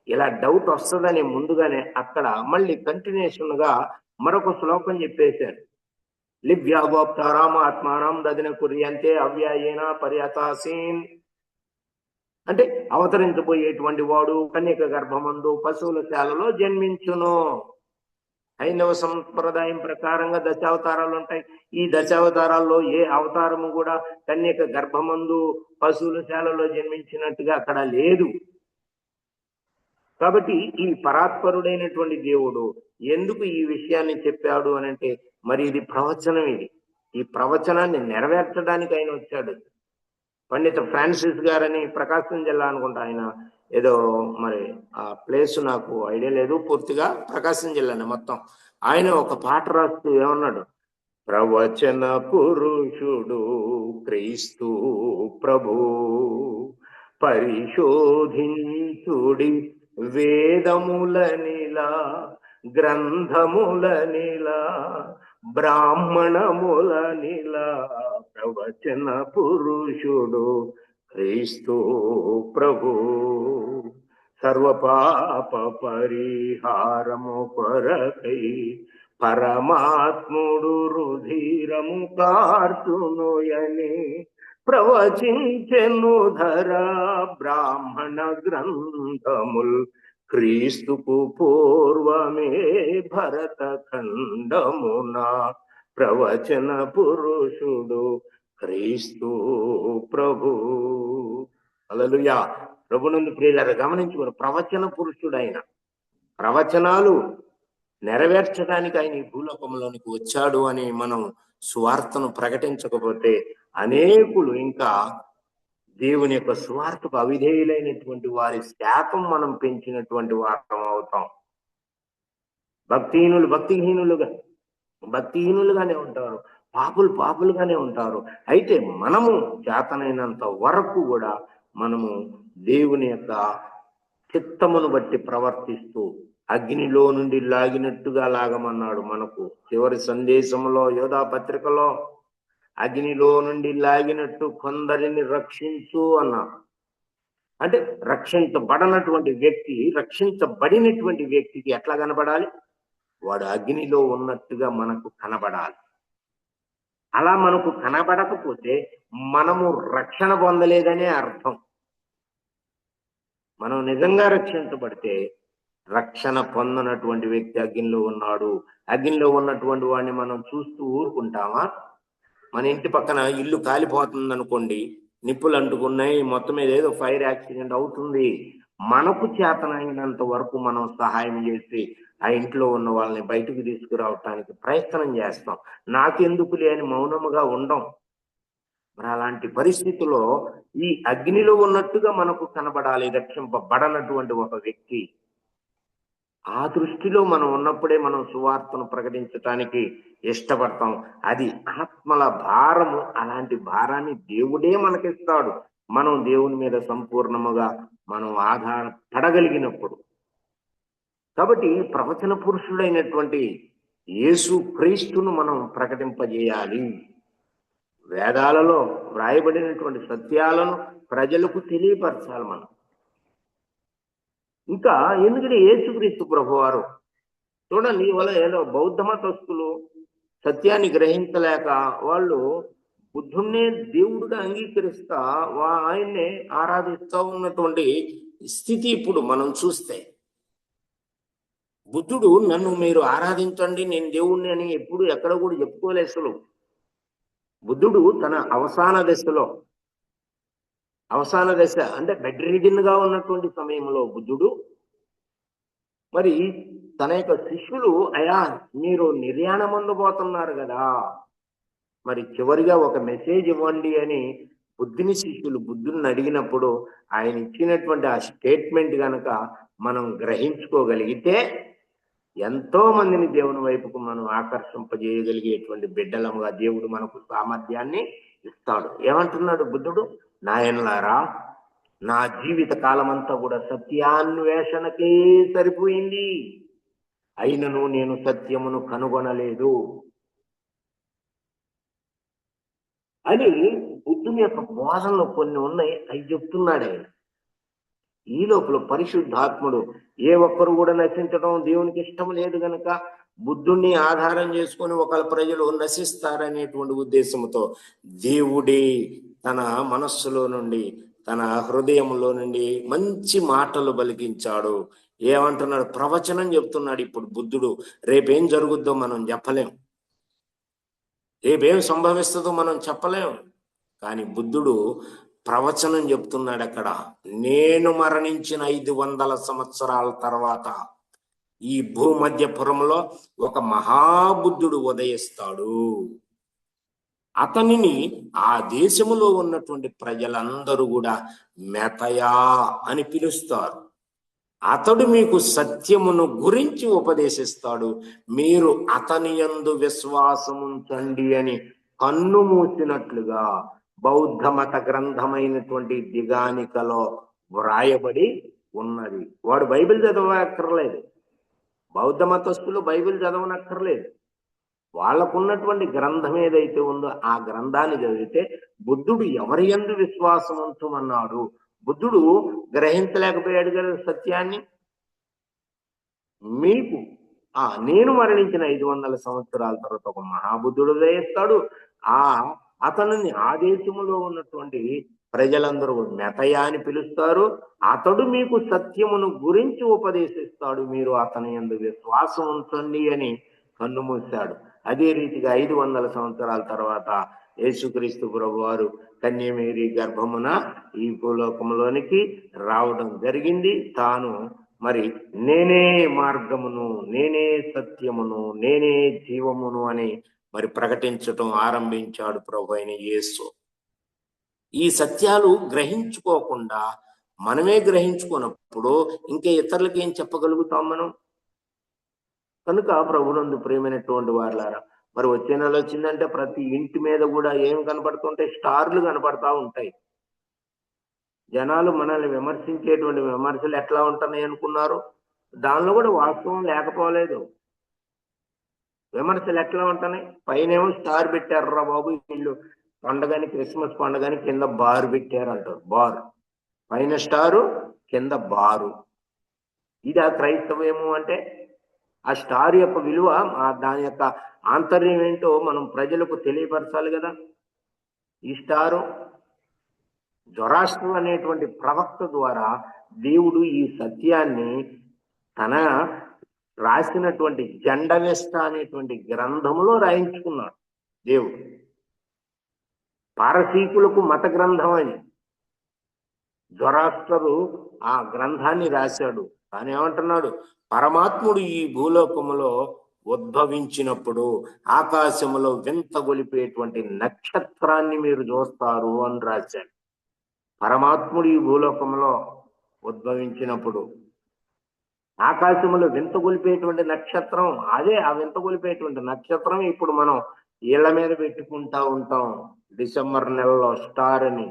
S4: ఇలా డౌట్ వస్తుందని ముందుగానే అక్కడ మళ్ళీ కంటిన్యూషన్ గా మరొక శ్లోకం చెప్పేశారు. లివ్యాగోప్తారామ ఆత్మానం దదిన కుర్యంతే అవ్యాయేన పర్యతాసీన్. అంటే అవతరించబోయేటువంటి వాడు కన్యక గర్భమందు పశువుల శాలలో జన్మించును. హైందవ సంప్రదాయం ప్రకారంగా దశావతారాలు ఉంటాయి. ఈ దశావతారాల్లో ఏ అవతారము కూడా కన్యక గర్భమందు పశువుల శాలలో జన్మించినట్టుగా అక్కడ లేదు. కాబట్టి ఈ పరాత్పరుడైనటువంటి దేవుడు ఎందుకు ఈ విషయాన్ని చెప్పాడు అని అంటే, మరి ఇది ప్రవచనం. ఈ ప్రవచనాన్ని నెరవేర్చడానికి ఆయన వచ్చాడు. పండిత ఫ్రాన్సిస్ గారని ప్రకాశం జిల్లా అనుకుంటా, ఆయన ఏదో మరి ఆ ప్లేస్ నాకు ఐడియా లేదు పూర్తిగా, ప్రకాశం జిల్లానే మొత్తం. ఆయన ఒక పాట రాస్తూ ఏమన్నాడు? ప్రవచన పురుషుడు క్రీస్తు ప్రభు, పరిశోధించుడి వేదములనిలా, గ్రంథములనిలా, బ్రాహ్మణములనిలా, ప్రవచన పురుషుడు క్రీస్తు ప్రభు, సర్వపాప పరిహారము కొరకై పరమాత్ముడు రుధిరము కార్చునుయని ప్రవచించెను ధరా బ్రాహ్మణ గ్రంథముల్, క్రీస్తుకు పూర్వమే భరత ఖండమున ప్రవచన పురుషుడు క్రీస్తు ప్రభు. హల్లెలూయా. ప్రభునందు ప్రియులారా గమనించుకోరు, ప్రవచన పురుషుడు ఆయన. ప్రవచనాలు నెరవేర్చడానికి ఆయన ఈ భూలోకంలోనికి వచ్చాడు అని మనం సువార్తను ప్రకటించకపోతే అనేకులు ఇంకా దేవుని యొక్క సువార్తకు అవిధేయులైనటువంటి వారి శాతం మనం పెంచినటువంటి వారం అవుతాం. భక్తిహీనులుగానే ఉంటారు, పాపులుగానే ఉంటారు. అయితే మనము చేతనైనంత వరకు కూడా మనము దేవుని యొక్క చిత్తమును బట్టి ప్రవర్తిస్తూ అగ్నిలో నుండి లాగినట్టుగా లాగమన్నాడు మనకు చివరి సందేశంలో యోధా పత్రికలో. అగ్నిలో నుండి లాగినట్టు కొందరిని రక్షించు అన్నాడు. అంటే రక్షించబడినటువంటి వ్యక్తికి ఎట్లా కనబడాలి? వాడు అగ్నిలో ఉన్నట్టుగా మనకు కనబడాలి. అలా మనకు కనబడకపోతే మనము రక్షణ పొందలేదనే అర్థం. మనం నిజంగా రక్షించబడితే రక్షణ పొందనటువంటి వ్యక్తి అగ్నిలో ఉన్నాడు. అగ్నిలో ఉన్నటువంటి వాడిని మనం చూస్తూ ఊరుకుంటామా? మన ఇంటి పక్కన ఇల్లు కాలిపోతుంది అనుకోండి, నిప్పులు అంటుకున్నాయి, మొత్తం మీద ఏదో ఫైర్ యాక్సిడెంట్ అవుతుంది. మనకు చేతనైనంత వరకు మనం సహాయం చేసి ఆ ఇంట్లో ఉన్న వాళ్ళని బయటకు తీసుకురావటానికి ప్రయత్నం చేస్తాం. నాకెందుకు లేని మౌనముగా ఉండం. మరి అలాంటి పరిస్థితుల్లో ఈ అగ్నిలో ఉన్నట్టుగా మనకు కనబడాలి రక్షింపబడనటువంటి ఒక వ్యక్తి. ఆ దృష్టిలో మనం ఉన్నప్పుడే మనం సువార్తను ప్రకటించటానికి ఇష్టపడతాం. అది ఆత్మల భారము. అలాంటి భారాన్ని దేవుడే మనకిస్తాడు, మనం దేవుని మీద సంపూర్ణముగా మనం ఆధారపడగలిగినప్పుడు. కాబట్టి ప్రవచన పురుషుడైనటువంటి యేసు క్రీస్తును మనం ప్రకటింపజేయాలి. వేదాలలో వ్రాయబడినటువంటి సత్యాలను ప్రజలకు తెలియపరచాలి మనం. ఇంకా ఎందుకంటే యేసుక్రీస్తు ప్రభువారు చూడండి, వాళ్ళ ఏదో బౌద్ధ మతస్థులు సత్యాన్ని గ్రహించలేక వాళ్ళు బుద్ధుణ్ణే దేవుడుగా అంగీకరిస్తా ఆయన్నే ఆరాధిస్తూ ఉన్నటువంటి స్థితి ఇప్పుడు మనం చూస్తే, బుద్ధుడు నన్ను మీరు ఆరాధించండి నేను దేవుణ్ణి అని ఎప్పుడు ఎక్కడ కూడా చెప్పుకోలేదు. అసలు బుద్ధుడు తన అవసాన దశ అంటే బెడ్ రిడన్ గా ఉన్నటువంటి సమయంలో బుద్ధుడు మరి తన యొక్క శిష్యులు, అయా మీరు నిర్యాణమందబోతున్నారు కదా, మరి చివరిగా ఒక మెసేజ్ ఇవ్వండి అని బుద్ధుని శిష్యులు బుద్ధుని అడిగినప్పుడు ఆయన ఇచ్చినటువంటి ఆ స్టేట్మెంట్ గనక మనం గ్రహించుకోగలిగితే ఎంతో మందిని దేవుని వైపుకు మనం ఆకర్షింపజేయగలిగేటువంటి బిడ్డలముగా దేవుడు మనకు సామర్థ్యాన్ని ఇస్తాడు. ఏమంటున్నాడు బుద్ధుడు? నాయనలారా, నా జీవిత కాలం అంతా కూడా సత్యాన్వేషణకే సరిపోయింది, అయినను నేను సత్యమును కనుగొనలేదు అని బుద్ధుని యొక్క బోధనలో కొన్ని ఉన్నాయి, అవి చెప్తున్నాడు ఆయన. ఈ లోపల పరిశుద్ధాత్ముడు ఏ ఒక్కరు కూడా నశించడం దేవునికి ఇష్టం లేదు గనక బుద్ధుణ్ణి ఆధారం చేసుకొని ఒకళ్ళ ప్రజలు నశిస్తారనేటువంటి ఉద్దేశంతో దేవుడే తన మనస్సులో నుండి తన హృదయంలో నుండి మంచి మాటలు పలికించాడు. ఏమంటున్నాడు? ప్రవచనం చెప్తున్నాడు. ఇప్పుడు బుద్ధుడు రేపేం జరుగుద్దో మనం చెప్పలేం, రేపేం సంభవిస్తుందో మనం చెప్పలేం, కానీ బుద్ధుడు ప్రవచనం చెప్తున్నాడు అక్కడ. నేను మరణించిన 500 సంవత్సరాల తర్వాత ఈ భూమధ్యపురంలో ఒక మహాబుద్ధుడు ఉదయిస్తాడు. అతనిని ఆ దేశములో ఉన్నటువంటి ప్రజలందరూ కూడా మెతయా అని పిలుస్తారు. అతడు మీకు సత్యమును గురించి ఉపదేశిస్తాడు, మీరు అతని యందు విశ్వాసముంచండి అని కన్ను మూసినట్లుగా బౌద్ధ మత గ్రంథమైనటువంటి దిగానికలో వ్రాయబడి ఉన్నది. వాడు బైబిల్ చదవక్కర్లేదు, బౌద్ధ మతస్థులు బైబిల్ చదవనక్కర్లేదు. వాళ్ళకున్నటువంటి గ్రంథం ఏదైతే ఉందో ఆ గ్రంథాన్ని చదివితే బుద్ధుడు ఎవరి యందు విశ్వాసం ఉంచమన్నాడు. బుద్ధుడు గ్రహించలేకపోయాడు కదా సత్యాన్ని. మీకు నేను మరణించిన 500 సంవత్సరాల తర్వాత ఒక మహాబుద్ధుడు ఉదయిస్తాడు. అతనిని ఆ దేశములో ఉన్నటువంటి ప్రజలందరూ మెతయా అని పిలుస్తారు. అతడు మీకు సత్యమును గురించి ఉపదేశిస్తాడు, మీరు అతని యందు విశ్వాసం ఉంచండి అని కన్ను మూశాడు. అదే రీతిగా 500 సంవత్సరాల తర్వాత యేసుక్రీస్తు ప్రభువారు కన్యమేరీ గర్భమున ఈ భూలోకంలోనికి రావడం జరిగింది. తాను మరి నేనే మార్గమును, నేనే సత్యమును, నేనే జీవమును అని మరి ప్రకటించటం ఆరంభించాడు ప్రభు అయిన యేసు. ఈ సత్యాలు గ్రహించుకోకుండా మనమే గ్రహించుకున్నప్పుడు ఇంకా ఇతరులకి ఏం చెప్పగలుగుతాం మనం? కనుక ప్రభునందు ప్రియమైనటువంటి వారులారా, మరి వచ్చే నెల వచ్చిందంటే ప్రతి ఇంటి మీద కూడా ఏం కనపడుతుంటాయి? స్టార్లు కనపడతా ఉంటాయి. జనాలు మనల్ని విమర్శించేటువంటి విమర్శలు ఎట్లా ఉంటున్నాయి అనుకున్నారు? దానిలో కూడా వాస్తవం లేకపోలేదు. విమర్శలు ఎట్లా ఉంటున్నాయి? పైనేమో స్టార్ పెట్టారు, బాబు వీళ్ళు పండగని, క్రిస్మస్ పండగని కింద బారు పెట్టారు అంటారు. బారు పైన స్టారు, కింద బారు. ఇది ఆ క్రైస్తవేమో అంటే ఆ స్టార్ యొక్క విలువ, దాని యొక్క ఆంతర్యం ఏంటో మనం ప్రజలకు తెలియపరచాలి కదా. ఈ స్టారు జొరాస్ట్రు అనేటువంటి ప్రవక్త ద్వారా దేవుడు ఈ సత్యాన్ని తన రాసినటువంటి జండవెస్ట అనేటువంటి గ్రంథములో రాయించుకున్నాడు దేవుడు. పారసీకులకు మత గ్రంథం అని జొరాస్ట్రు ఆ గ్రంథాన్ని రాశాడు. కానీ ఏమంటున్నాడు? పరమాత్ముడు ఈ భూలోకములో ఉద్భవించినప్పుడు ఆకాశములో వింత గొలిపేటువంటి నక్షత్రాన్ని మీరు చూస్తారు అని రాశాడు. పరమాత్ముడు ఈ భూలోకంలో ఉద్భవించినప్పుడు ఆకాశములో వింత గొలిపేటువంటి నక్షత్రం, అదే ఆ వింత గొలిపేటువంటి నక్షత్రం ఇప్పుడు మనం ఇళ్ల మీద పెట్టుకుంటా ఉంటాం డిసెంబర్ నెలలో స్టార్ అని.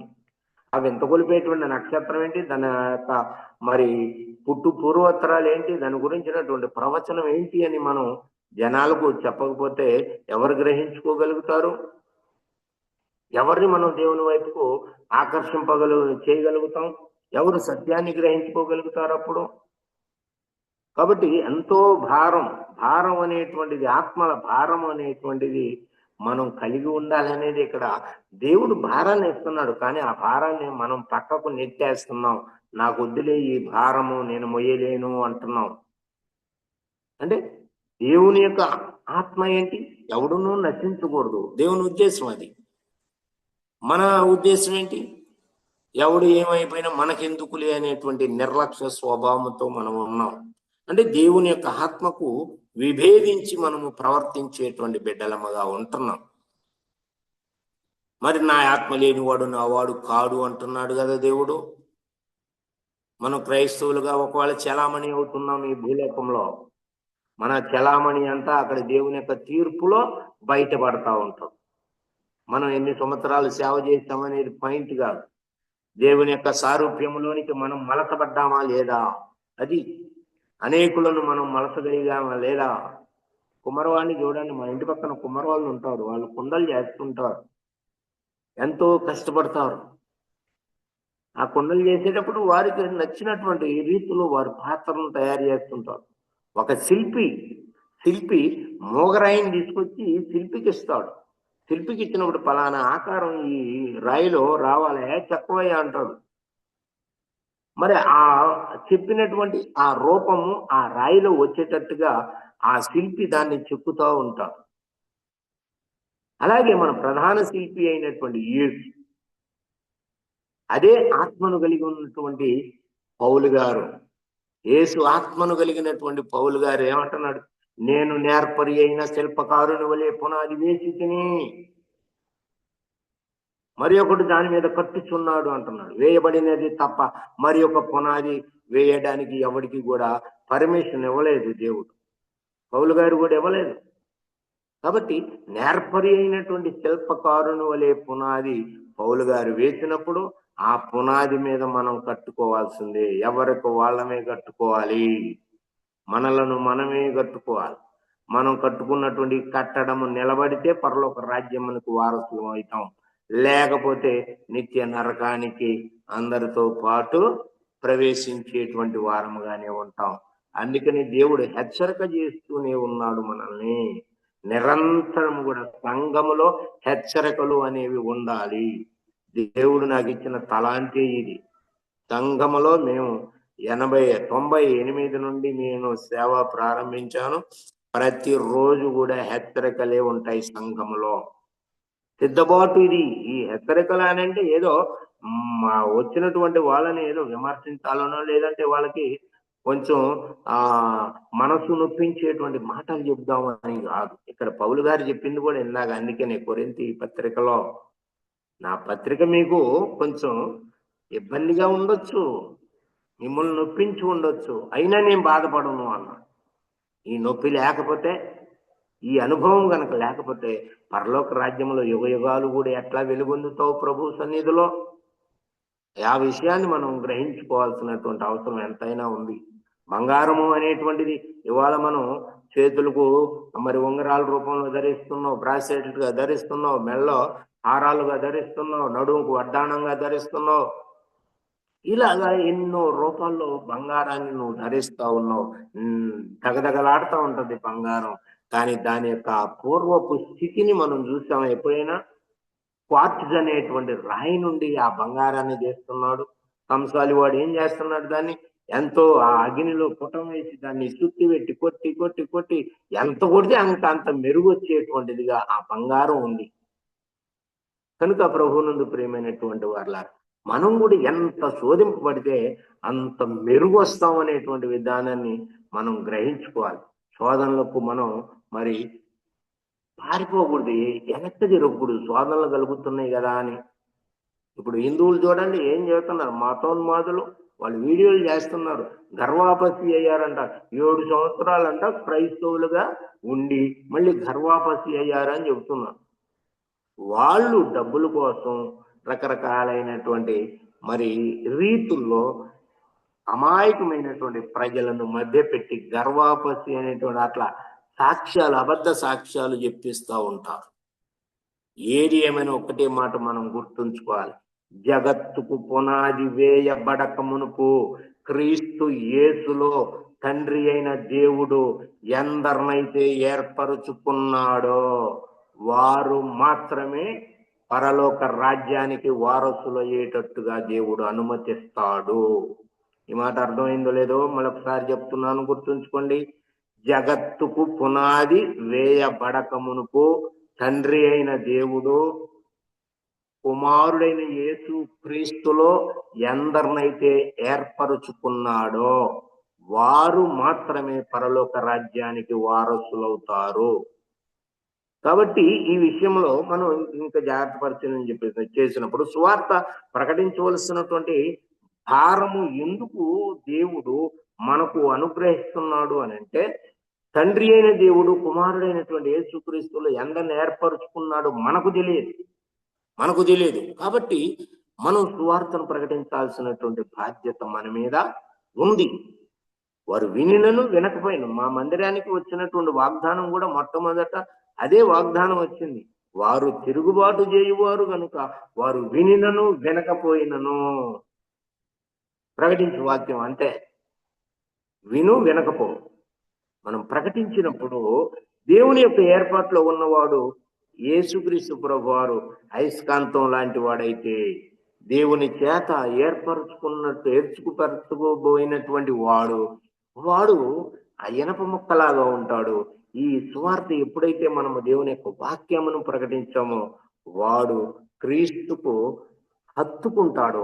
S4: ఆ వింత గొలిపేటువంటి నక్షత్రం ఏంటి, దాని యొక్క మరి పుట్టు పూర్వోత్తరాలు ఏంటి, దాని గురించినటువంటి ప్రవచనం ఏంటి అని మనం జనాలకు చెప్పకపోతే ఎవరు గ్రహించుకోగలుగుతారు? ఎవరిని మనం దేవుని వైపుకు చేయగలుగుతాం? ఎవరు సత్యాన్ని గ్రహించుకోగలుగుతారు అప్పుడు? కాబట్టి ఎంతో భారం అనేటువంటిది, ఆత్మల భారం అనేటువంటిది మనం కలిగి ఉండాలనేది ఇక్కడ దేవుడు భారాన్ని ఇస్తున్నాడు. కానీ ఆ భారాన్ని మనం పక్కకు నెట్టేస్తున్నాం. నాకు వద్దులే ఈ భారము, నేను మొయ్యలేను అంటున్నాం. అంటే దేవుని యొక్క ఆత్మ ఏంటి? ఎవడునూ నశించకూడదు, దేవుని ఉద్దేశం అది. మన ఉద్దేశం ఏంటి? ఎవడు ఏమైపోయినా మనకెందుకులే అనేటువంటి నిర్లక్ష్య స్వభావంతో మనం ఉన్నాం. అంటే దేవుని యొక్క ఆత్మకు విభేదించి మనము ప్రవర్తించేటువంటి బిడ్డలముగా ఉంటున్నాం. మరి నా ఆత్మ లేనివాడు నా వాడు కాడు అంటున్నాడు కదా దేవుడు. మనం క్రైస్తవులుగా ఒకవేళ చలామణి అవుతున్నాం ఈ భూలోకంలో, మన చలామణి అంతా అక్కడ దేవుని యొక్క తీర్పులో బయటపడతా ఉంటాం. మనం ఎన్ని సంవత్సరాలు సేవ చేస్తామనేది పాయింట్ కాదు. దేవుని యొక్క సారూప్యములోనికి మనం మలసబడ్డామా లేదా, అది. అనేకులను మనం మలసగలిగామా లేదా. కుమ్మరవాణ్ణి చూడండి, మా ఇంటి పక్కన కుమ్మరవాళ్ళు ఉంటారు, వాళ్ళు కుండలు చేస్తుంటారు, ఎంతో కష్టపడతారు. ఆ కుండలు చేసేటప్పుడు వారికి నచ్చినటువంటి రీతిలో వారి పాత్రలను తయారు చేస్తుంటారు. ఒక శిల్పి మోగరాయిని తీసుకొచ్చి శిల్పికి ఇస్తాడు. శిల్పికి ఇచ్చినప్పుడు పలానా ఆకారం ఈ రాయిలో రావాలే, చెక్కవయ్యా అంటాడు. మరి ఆ చెప్పినటువంటి ఆ రూపము ఆ రాయిలో వచ్చేటట్టుగా ఆ శిల్పి దాన్ని చెక్కుతూ ఉంటాడు. అలాగే మన ప్రధాన శిల్పి అయినటువంటి యేసు, అదే ఆత్మను కలిగి ఉన్నటువంటి పౌలు గారు, యేసు ఆత్మను కలిగినటువంటి పౌలు గారు ఏమంటున్నాడు? నేను నేర్పరి అయిన శిల్పకారుని వలె పునాది వేసి తిని మరి ఒకటి దాని మీద కట్టుచున్నాడు అంటున్నాడు. వేయబడినది తప్ప మరి ఒక పునాది వేయడానికి ఎవరికి కూడా పర్మిషన్ ఇవ్వలేదు దేవుడు. పౌలు గారు కూడా ఇవ్వలేదు. కాబట్టి నేర్పరి అయినటువంటి శిల్పకారుని వలె పునాది పౌలు గారు వేసినప్పుడు ఆ పునాది మీద మనం కట్టుకోవాల్సిందే. ఎవరికి వాళ్ళమే కట్టుకోవాలి, మనలను మనమే కట్టుకోవాలి. మనం కట్టుకున్నటువంటి కట్టడము నిలబడితే పరలోక రాజ్యమునకు వారసులం అవుతాం. లేకపోతే నిత్య నరకానికి అందరితో పాటు ప్రవేశించేటువంటి వారముగానే ఉంటాం. అందుకని దేవుడు హెచ్చరిక చేస్తూనే ఉన్నాడు మనల్ని. నిరంతరం కూడా సంఘములో హెచ్చరికలు అనేవి ఉండాలి. దేవుడు నాకు ఇచ్చిన తలాంతే ఇది. సంఘములో మేము 98 నుండి నేను సేవ ప్రారంభించాను. ప్రతిరోజు కూడా హెచ్చరికలే ఉంటాయి సంఘములో. సిద్ధపాటు ఇది. ఈ హెచ్చరికలు అని అంటే ఏదో వచ్చినటువంటి వాళ్ళని ఏదో విమర్శించాలనో, లేదంటే వాళ్ళకి కొంచెం మనసు నొప్పించేటువంటి మాటలు చెప్దామని కాదు. ఇక్కడ పౌలు గారు చెప్పింది కూడా ఇందాక, అందుకనే కొరింథీ పత్రికలో, నా పత్రిక మీకు కొంచెం ఇబ్బందిగా ఉండొచ్చు, మిమ్మల్ని నొప్పించి ఉండొచ్చు, అయినా నేను బాధపడను అన్నా. ఈ నొప్పి లేకపోతే, ఈ అనుభవం గనక లేకపోతే పరలోక రాజ్యంలో యుగ యుగాలు కూడా ఎట్లా వెలుగొందుతావు ప్రభు సన్నిధిలో? ఆ విషయాన్ని మనం గ్రహించుకోవాల్సినటువంటి అవసరం ఎంతైనా ఉంది. బంగారము అనేటువంటిది ఇవాళ మనం చేతులకు మరి ఉంగరాల రూపంలో ధరిస్తున్నావు, బ్రాస్లెట్లుగా ధరిస్తున్నావు, మెళ్ళలో హారాలుగా ధరిస్తున్నావు, నడుముకు వడ్డాణంగా ధరిస్తున్నావు. ఇలాగా ఎన్నో రూపాల్లో బంగారాన్ని నువ్వు ధరిస్తా ఉన్నావు. దగదగలాడుతూ ఉంటది బంగారం. కానీ దాని యొక్క పూర్వపు స్థితిని మనం చూసాం ఎప్పుడైనా? క్వార్ట్జ్ అనేటువంటి రాయి నుండి ఆ బంగారాన్ని చేస్తున్నాడు. కంసాలి వాడు ఏం చేస్తున్నాడు? దాన్ని ఎంతో ఆ అగ్నిలో పుటం వేసి దాన్ని చుట్టి పెట్టి కొట్టి కొట్టి కొట్టి ఎంత కొడితే అంత మెరుగు వచ్చేటువంటిదిగా ఆ బంగారం ఉంది. కనుక ప్రభువునందు ప్రియమైనటువంటి వారులారా, మనం కూడా ఎంత శోధింపబడితే అంత మెరుగు వస్తాం అనేటువంటి విధానాన్ని మనం గ్రహించుకోవాలి. శోధనలకు మనం మరి పారిపోకూడదు, వెనక్కి తిరగకూడదు. శోధనలు కలుగుతున్నాయి కదా అని. ఇప్పుడు హిందువులు చూడండి ఏం చేస్తున్నారు, మతోన్మాదులు వాళ్ళు వీడియోలు చేస్తున్నారు, గర్వాపసి అయ్యారంట. 7 సంవత్సరాలంట క్రైస్తవులుగా ఉండి మళ్ళీ గర్వాపసి అయ్యారని చెబుతున్నారు. వాళ్ళు డబ్బుల కోసం రకరకాలైనటువంటి మరి రీతుల్లో అమాయకమైనటువంటి ప్రజలను మధ్యపెట్టి గర్వాపసి అనేటువంటి అట్లా సాక్ష్యాలు, అబద్ధ సాక్ష్యాలు చెప్పిస్తూ ఉంటారు. ఏది ఏమైనా ఒకటే మాట మనం గుర్తుంచుకోవాలి. జగత్తుకు పునాది వేయబడక మునుపు క్రీస్తు యేసులో తండ్రి అయిన దేవుడు ఎందరినైతే ఏర్పరుచుకున్నాడో వారు మాత్రమే పరలోక రాజ్యానికి వారసులయ్యేటట్టుగా దేవుడు అనుమతిస్తాడు. ఈ మాట అర్థమైందో లేదో మరొకసారి చెప్తున్నాను, గుర్తుంచుకోండి. జగత్తుకు పునాది వేయబడక మునుపు తండ్రి అయిన దేవుడు కుమారుడైన యేసు క్రీస్తులో ఎందరినైతే ఏర్పరుచుకున్నాడో వారు మాత్రమే పరలోక రాజ్యానికి వారసులవుతారు. కాబట్టి ఈ విషయంలో మనం ఇంకా జాగ్రత్త పరిచయం చేసినప్పుడు సువార్త ప్రకటించవలసినటువంటి భారము ఎందుకు దేవుడు మనకు అనుగ్రహిస్తున్నాడు అని అంటే, తండ్రి అయిన దేవుడు కుమారుడైనటువంటి యేసుక్రీస్తులో ఎందరిని ఏర్పరుచుకున్నాడు మనకు తెలియదు. కాబట్టి మనం సువార్తను ప్రకటించాల్సినటువంటి బాధ్యత మన మీద ఉంది. వారు వినినను వినకపోయిన, మా మందిరానికి వచ్చినటువంటి వాగ్దానం కూడా మొట్టమొదట అదే వాగ్దానం వచ్చింది. వారు తిరుగుబాటు చేయువారు కనుక వారు వినినను వినకపోయినను. ప్రకటించు వాక్యం అంతే, విను వినకపో. మనం ప్రకటించినప్పుడు దేవుని యొక్క ఏర్పాట్లో ఉన్నవాడు యేసుక్రీస్తు ప్రభువారు అయస్కాంతం లాంటి వాడైతే, దేవుని చేత ఏర్చుకుపోయినటువంటి వాడు ఆ ఇనప ముక్కలాగా ఉంటాడు. ఈ సువార్త ఎప్పుడైతే మనము దేవుని యొక్క వాక్యమును ప్రకటించామో వాడు క్రీస్తుకు అతుక్కుపోతాడు.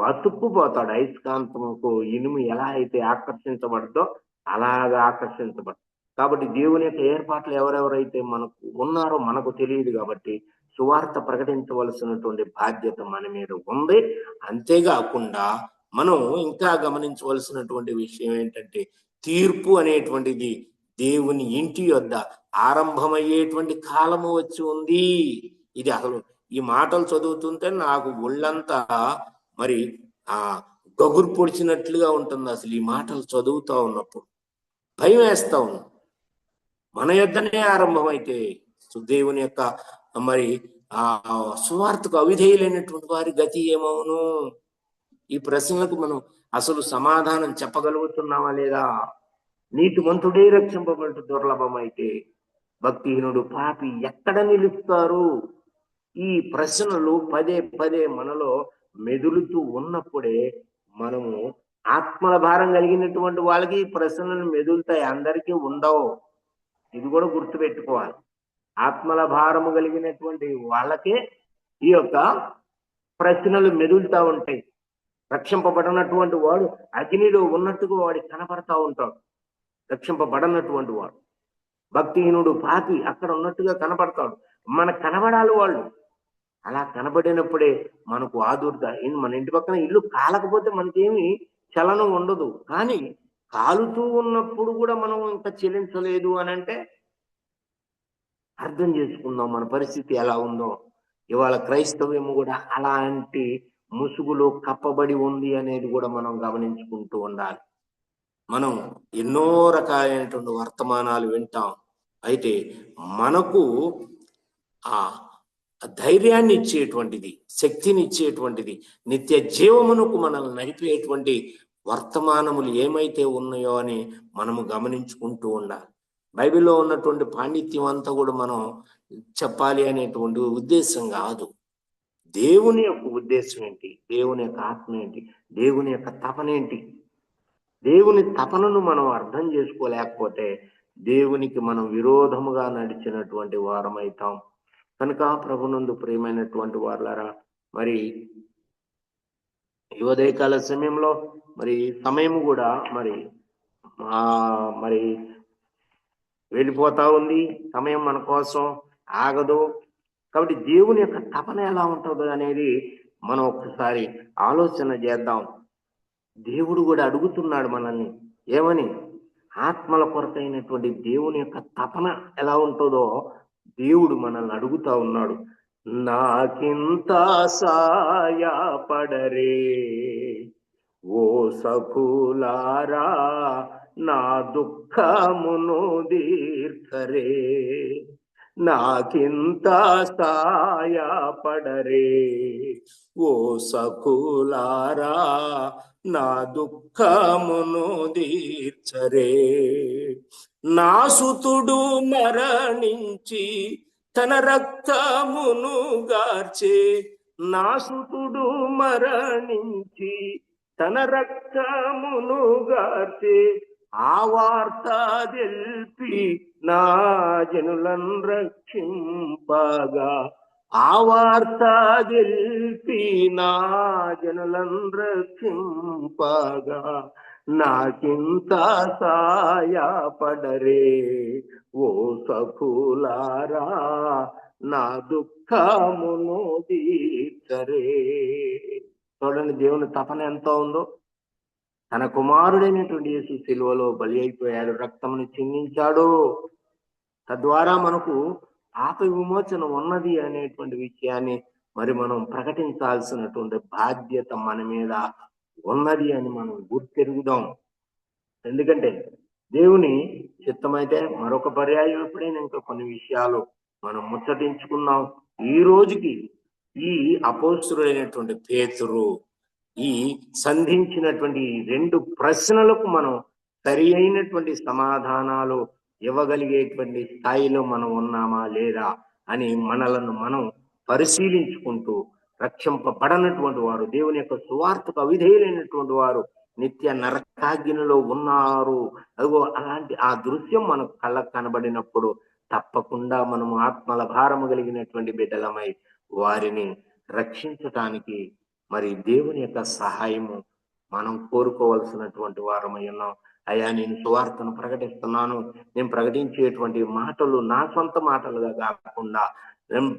S4: అయస్కాంతముకు ఇనుము ఎలా అయితే ఆకర్షించబడదో అలాగా ఆకర్షించబడతాడు. కాబట్టి దేవుని యొక్క ఏర్పాట్లు ఎవరెవరైతే మనకు ఉన్నారో మనకు తెలియదు. కాబట్టి సువార్త ప్రకటించవలసినటువంటి బాధ్యత మన మీద ఉంది. అంతేకాకుండా మనం ఇంకా గమనించవలసినటువంటి విషయం ఏంటంటే, తీర్పు అనేటువంటిది దేవుని ఇంటి యొద్ద ఆరంభమయ్యేటువంటి కాలము వచ్చి ఉంది. ఇది అసలు ఈ మాటలు చదువుతుంటే నాకు ఒళ్ళంతా మరి గగురు పొడిచినట్లుగా ఉంటుంది. అసలు ఈ మాటలు చదువుతా ఉన్నప్పుడు భయం వేస్తా ఉంది. మన యొద్దనే ఆరంభమైతే దేవుని యొక్క మరి సువార్తకు అవిధేయులైనటువంటి వారి గతి ఏమవును? ఈ ప్రశ్నలకు మనం అసలు సమాధానం చెప్పగలుగుతున్నామా లేదా? నీతిమంతుడే రక్షింపబడు దుర్లభమైతే భక్తిహీనుడు పాపి ఎక్కడ నిలుస్తారు? ఈ ప్రశ్నలు పదే పదే మనలో మెదులుతూ ఉన్నప్పుడే మనము ఆత్మల భారం కలిగినటువంటి వాళ్ళకి ఈ ప్రశ్నలు మెదులుతాయి, అందరికీ ఉండవు. ఇది కూడా గుర్తుపెట్టుకోవాలి. ఆత్మల భారము కలిగినటువంటి వాళ్ళకే ఈ యొక్క ప్రశ్నలు మెదులుతూ ఉంటాయి. రక్షింపబడినటువంటి వాడు అగ్నిలో ఉన్నట్టుగా వాడికి కనపడతా ఉంటాడు. రక్షింపబడినటువంటి వాడు భక్తిహీనుడు పాపి అక్కడ ఉన్నట్టుగా కనపడతాడు. మనకు కనబడాలి వాళ్ళు. అలా కనబడినప్పుడే మనకు ఆదుర్ద. మన ఇంటి పక్కన ఇల్లు కాలకపోతే మనకేమి చలనం ఉండదు. కానీ కాలుతూ ఉన్నప్పుడు కూడా మనం ఇంకా చెల్లించలేదు అని అంటే అర్థం చేసుకుందాం మన పరిస్థితి ఎలా ఉందో. ఇవాళ క్రైస్తవ్యము కూడా అలాంటి ముసుగులో కప్పబడి ఉంది అనేది కూడా మనం గమనించుకుంటూ ఉండాలి. మనం ఎన్నో రకాలైనటువంటి వర్తమానాలు వింటాం. అయితే మనకు ఆ ధైర్యాన్ని ఇచ్చేటువంటిది, శక్తిని ఇచ్చేటువంటిది, నిత్య జీవమునకు మనల్ని నడిపేటువంటి వర్తమానములు ఏమైతే ఉన్నాయో అని మనము గమనించుకుంటూ ఉండాలి. బైబిల్లో ఉన్నటువంటి పాండిత్యం అంతా కూడా మనం చెప్పాలి అనేటువంటి ఉద్దేశం కాదు. దేవుని యొక్క ఉద్దేశం ఏంటి? దేవుని యొక్క ఆత్మ ఏంటి? దేవుని యొక్క తపన ఏంటి? దేవుని తపనను మనం అర్థం చేసుకోలేకపోతే దేవునికి మనం విరోధముగా నడిచినటువంటి వారమైతాం. కనుక ప్రభునందు ప్రియమైనటువంటి వారులారా, మరి ఈ ఉదయకాల సమయంలో మరి సమయం కూడా మరి వెళ్ళిపోతా ఉంది. సమయం మన కోసం ఆగదు. కాబట్టి దేవుని యొక్క తపన ఎలా ఉంటుందో అనేది మనం ఒక్కసారి ఆలోచన చేద్దాం. దేవుడు కూడా అడుగుతున్నాడు మనల్ని ఏమని? ఆత్మల కొరకైనటువంటి దేవుని యొక్క తపన ఎలా ఉంటుందో దేవుడు మనల్ని అడుగుతా ఉన్నాడు. నాకింత సాయపడరే ఓ సఖులారా, నా దుఃఖమును దీర్ఘరే, నాకింత సాయపడరే. ఓ సఖులారా నా దుఃఖమును దీర్చరే. నా సుతుడు మరణించి తన రక్తమును గార్చే, నా సుతుడు మరణించి తన రక్తమును గార్చే, ఆ వార్త తెలిపి నా జనులను రక్షింపగా, ఆ వార్త తెలిపి నా జనులను రక్షింపగా, నాకింత సాయపడరే. ఓ సఖులారా నా దుఃఖమును తీర్చరే. చూడండి దేవుని తపన ఎంత ఉందో. తన కుమారుడైనటువంటి యేసు సిలువలో బలి అయిపోయాడు, రక్తమును చిందించాడు. తద్వారా మనకు పాప విమోచన ఉన్నది అనేటువంటి విషయాన్ని మరి మనం ప్రకటించాల్సినటువంటి బాధ్యత మన మీద ఉన్నది అని మనం గుర్తెరుగుదాం. ఎందుకంటే దేవుని చిత్తమైతే మరొక పర్యాయం ఎప్పుడైనా ఇంకా కొన్ని విషయాలు మనం ముచ్చటించుకుందాం. ఈ రోజుకి ఈ అపోస్తుడైనటువంటి పేతురు ఈ సంధించినటువంటి 2 ప్రశ్నలకు మనం సరి అయినటువంటి సమాధానాలు ఇవ్వగలిగేటువంటి స్థాయిలో మనం ఉన్నామా లేదా అని మనలను మనం పరిశీలించుకుంటూ, రక్షింపబడనటువంటి వారు, దేవుని యొక్క సువార్తకు అవిధేయులైనటువంటి వారు నిత్య నరకాగ్నిలో ఉన్నారు. అదిగో అలాంటి ఆ దృశ్యం మనకు కళ్ళకు కనబడినప్పుడు తప్పకుండా మనము ఆత్మల భారము కలిగినటువంటి బిడ్డలమై వారిని రక్షించటానికి మరి దేవుని యొక్క సహాయము మనం కోరుకోవాల్సినటువంటి వారమై ఉన్నాం. అయ్యా, నేను సువార్తను ప్రకటిస్తున్నాను. నేను ప్రకటించేటువంటి మాటలు నా సొంత మాటలుగా కాకుండా,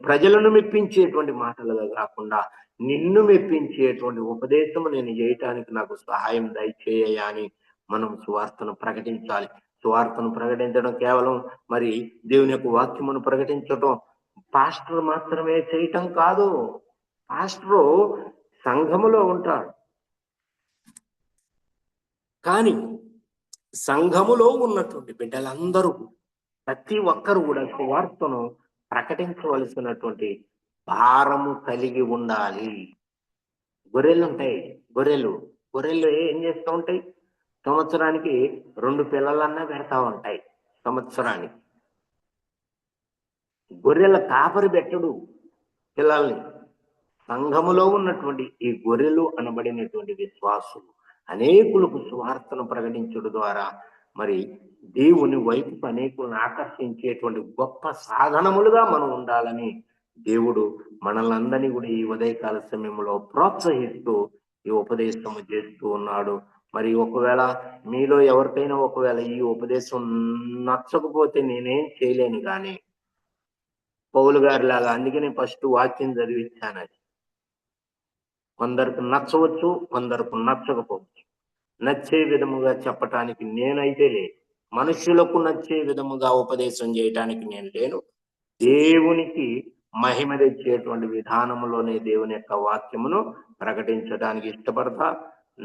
S4: ప్రజలను మెప్పించేటువంటి మాటలుగా కాకుండా, నిన్ను మెప్పించేటువంటి ఉపదేశము నేను చేయటానికి నాకు సహాయం దయచేయ అని మనం సువార్తను ప్రకటించాలి. సువార్తను ప్రకటించడం కేవలం మరి దేవుని యొక్క వాక్యమును ప్రకటించడం పాస్టర్ మాత్రమే చేయటం కాదు. పాస్టరు సంఘములో ఉంటాడు, కానీ సంఘములో ఉన్నటువంటి బిడ్డలందరూ ప్రతి ఒక్కరు కూడా సువార్తను ప్రకటించవలసినటువంటి భారము కలిగి ఉండాలి. గొర్రెలు ఉంటాయి, గొర్రెలు ఏం చేస్తూ ఉంటాయి? సంవత్సరానికి 2 పిల్లలన్నా పెడతా ఉంటాయి. సంవత్సరానికి గొర్రెల కాపరి పెట్టడు పిల్లల్ని. సంఘములో ఉన్నటువంటి ఈ గొర్రెలు అనబడినటువంటి విశ్వాసులు అనేకులకు సువార్తను ప్రకటించడం ద్వారా మరి దేవుని వైపు అనేకులను ఆకర్షించేటువంటి గొప్ప సాధనములుగా మనం ఉండాలని దేవుడు మనల్ని కూడా ఈ ఉదయకాల సమయంలో ప్రోత్సహిస్తూ ఈ ఉపదేశము చేస్తూ ఉన్నాడు. మరి ఒకవేళ మీలో ఎవరికైనా ఒకవేళ ఈ ఉపదేశం నచ్చకపోతే నేనేం చేయలేను, కానీ పౌలు గారి లాగా అందుకనే ఫస్ట్ వాక్యం చదివించాను. అది కొందరికి నచ్చవచ్చు, కొందరికి నచ్చకపోవచ్చు. నచ్చే విధముగా చెప్పటానికి నేనైతే లేదు, మనుషులకు నచ్చే విధముగా ఉపదేశం చేయటానికి నేను లేను. దేవునికి మహిమ తెచ్చేటువంటి విధానంలోనే దేవుని యొక్క వాక్యమును ప్రకటించడానికి ఇష్టపడతా.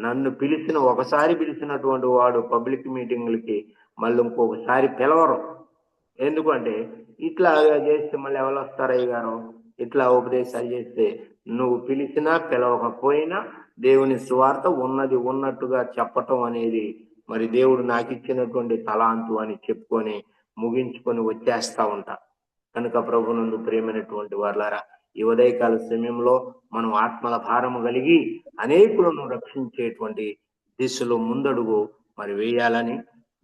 S4: నన్ను ఒకసారి పిలిచినటువంటి వాడు పబ్లిక్ మీటింగ్లకి మళ్ళీ ఇంకొకసారి పిలవరు. ఎందుకంటే ఇట్లా చేస్తే మళ్ళీ ఎవరు వస్తారయ్య గారు, ఇట్లా ఉపదేశాలు చేస్తే నువ్వు పిలిచినా పిలవకపోయినా దేవుని సువార్త ఉన్నది ఉన్నట్టుగా చెప్పటం అనేది మరి దేవుడు నాకు ఇచ్చినటువంటి తలాంతు అని చెప్పుకొని ముగించుకొని వచ్చేస్తా ఉంటా. కనుక ప్రభునందు ప్రియమైనటువంటి వారులారా, ఈ ఉదయకాల సమయంలో మనం ఆత్మల భారము కలిగి అనేకులను రక్షించేటువంటి దిశలో ముందడుగు మరి వేయాలని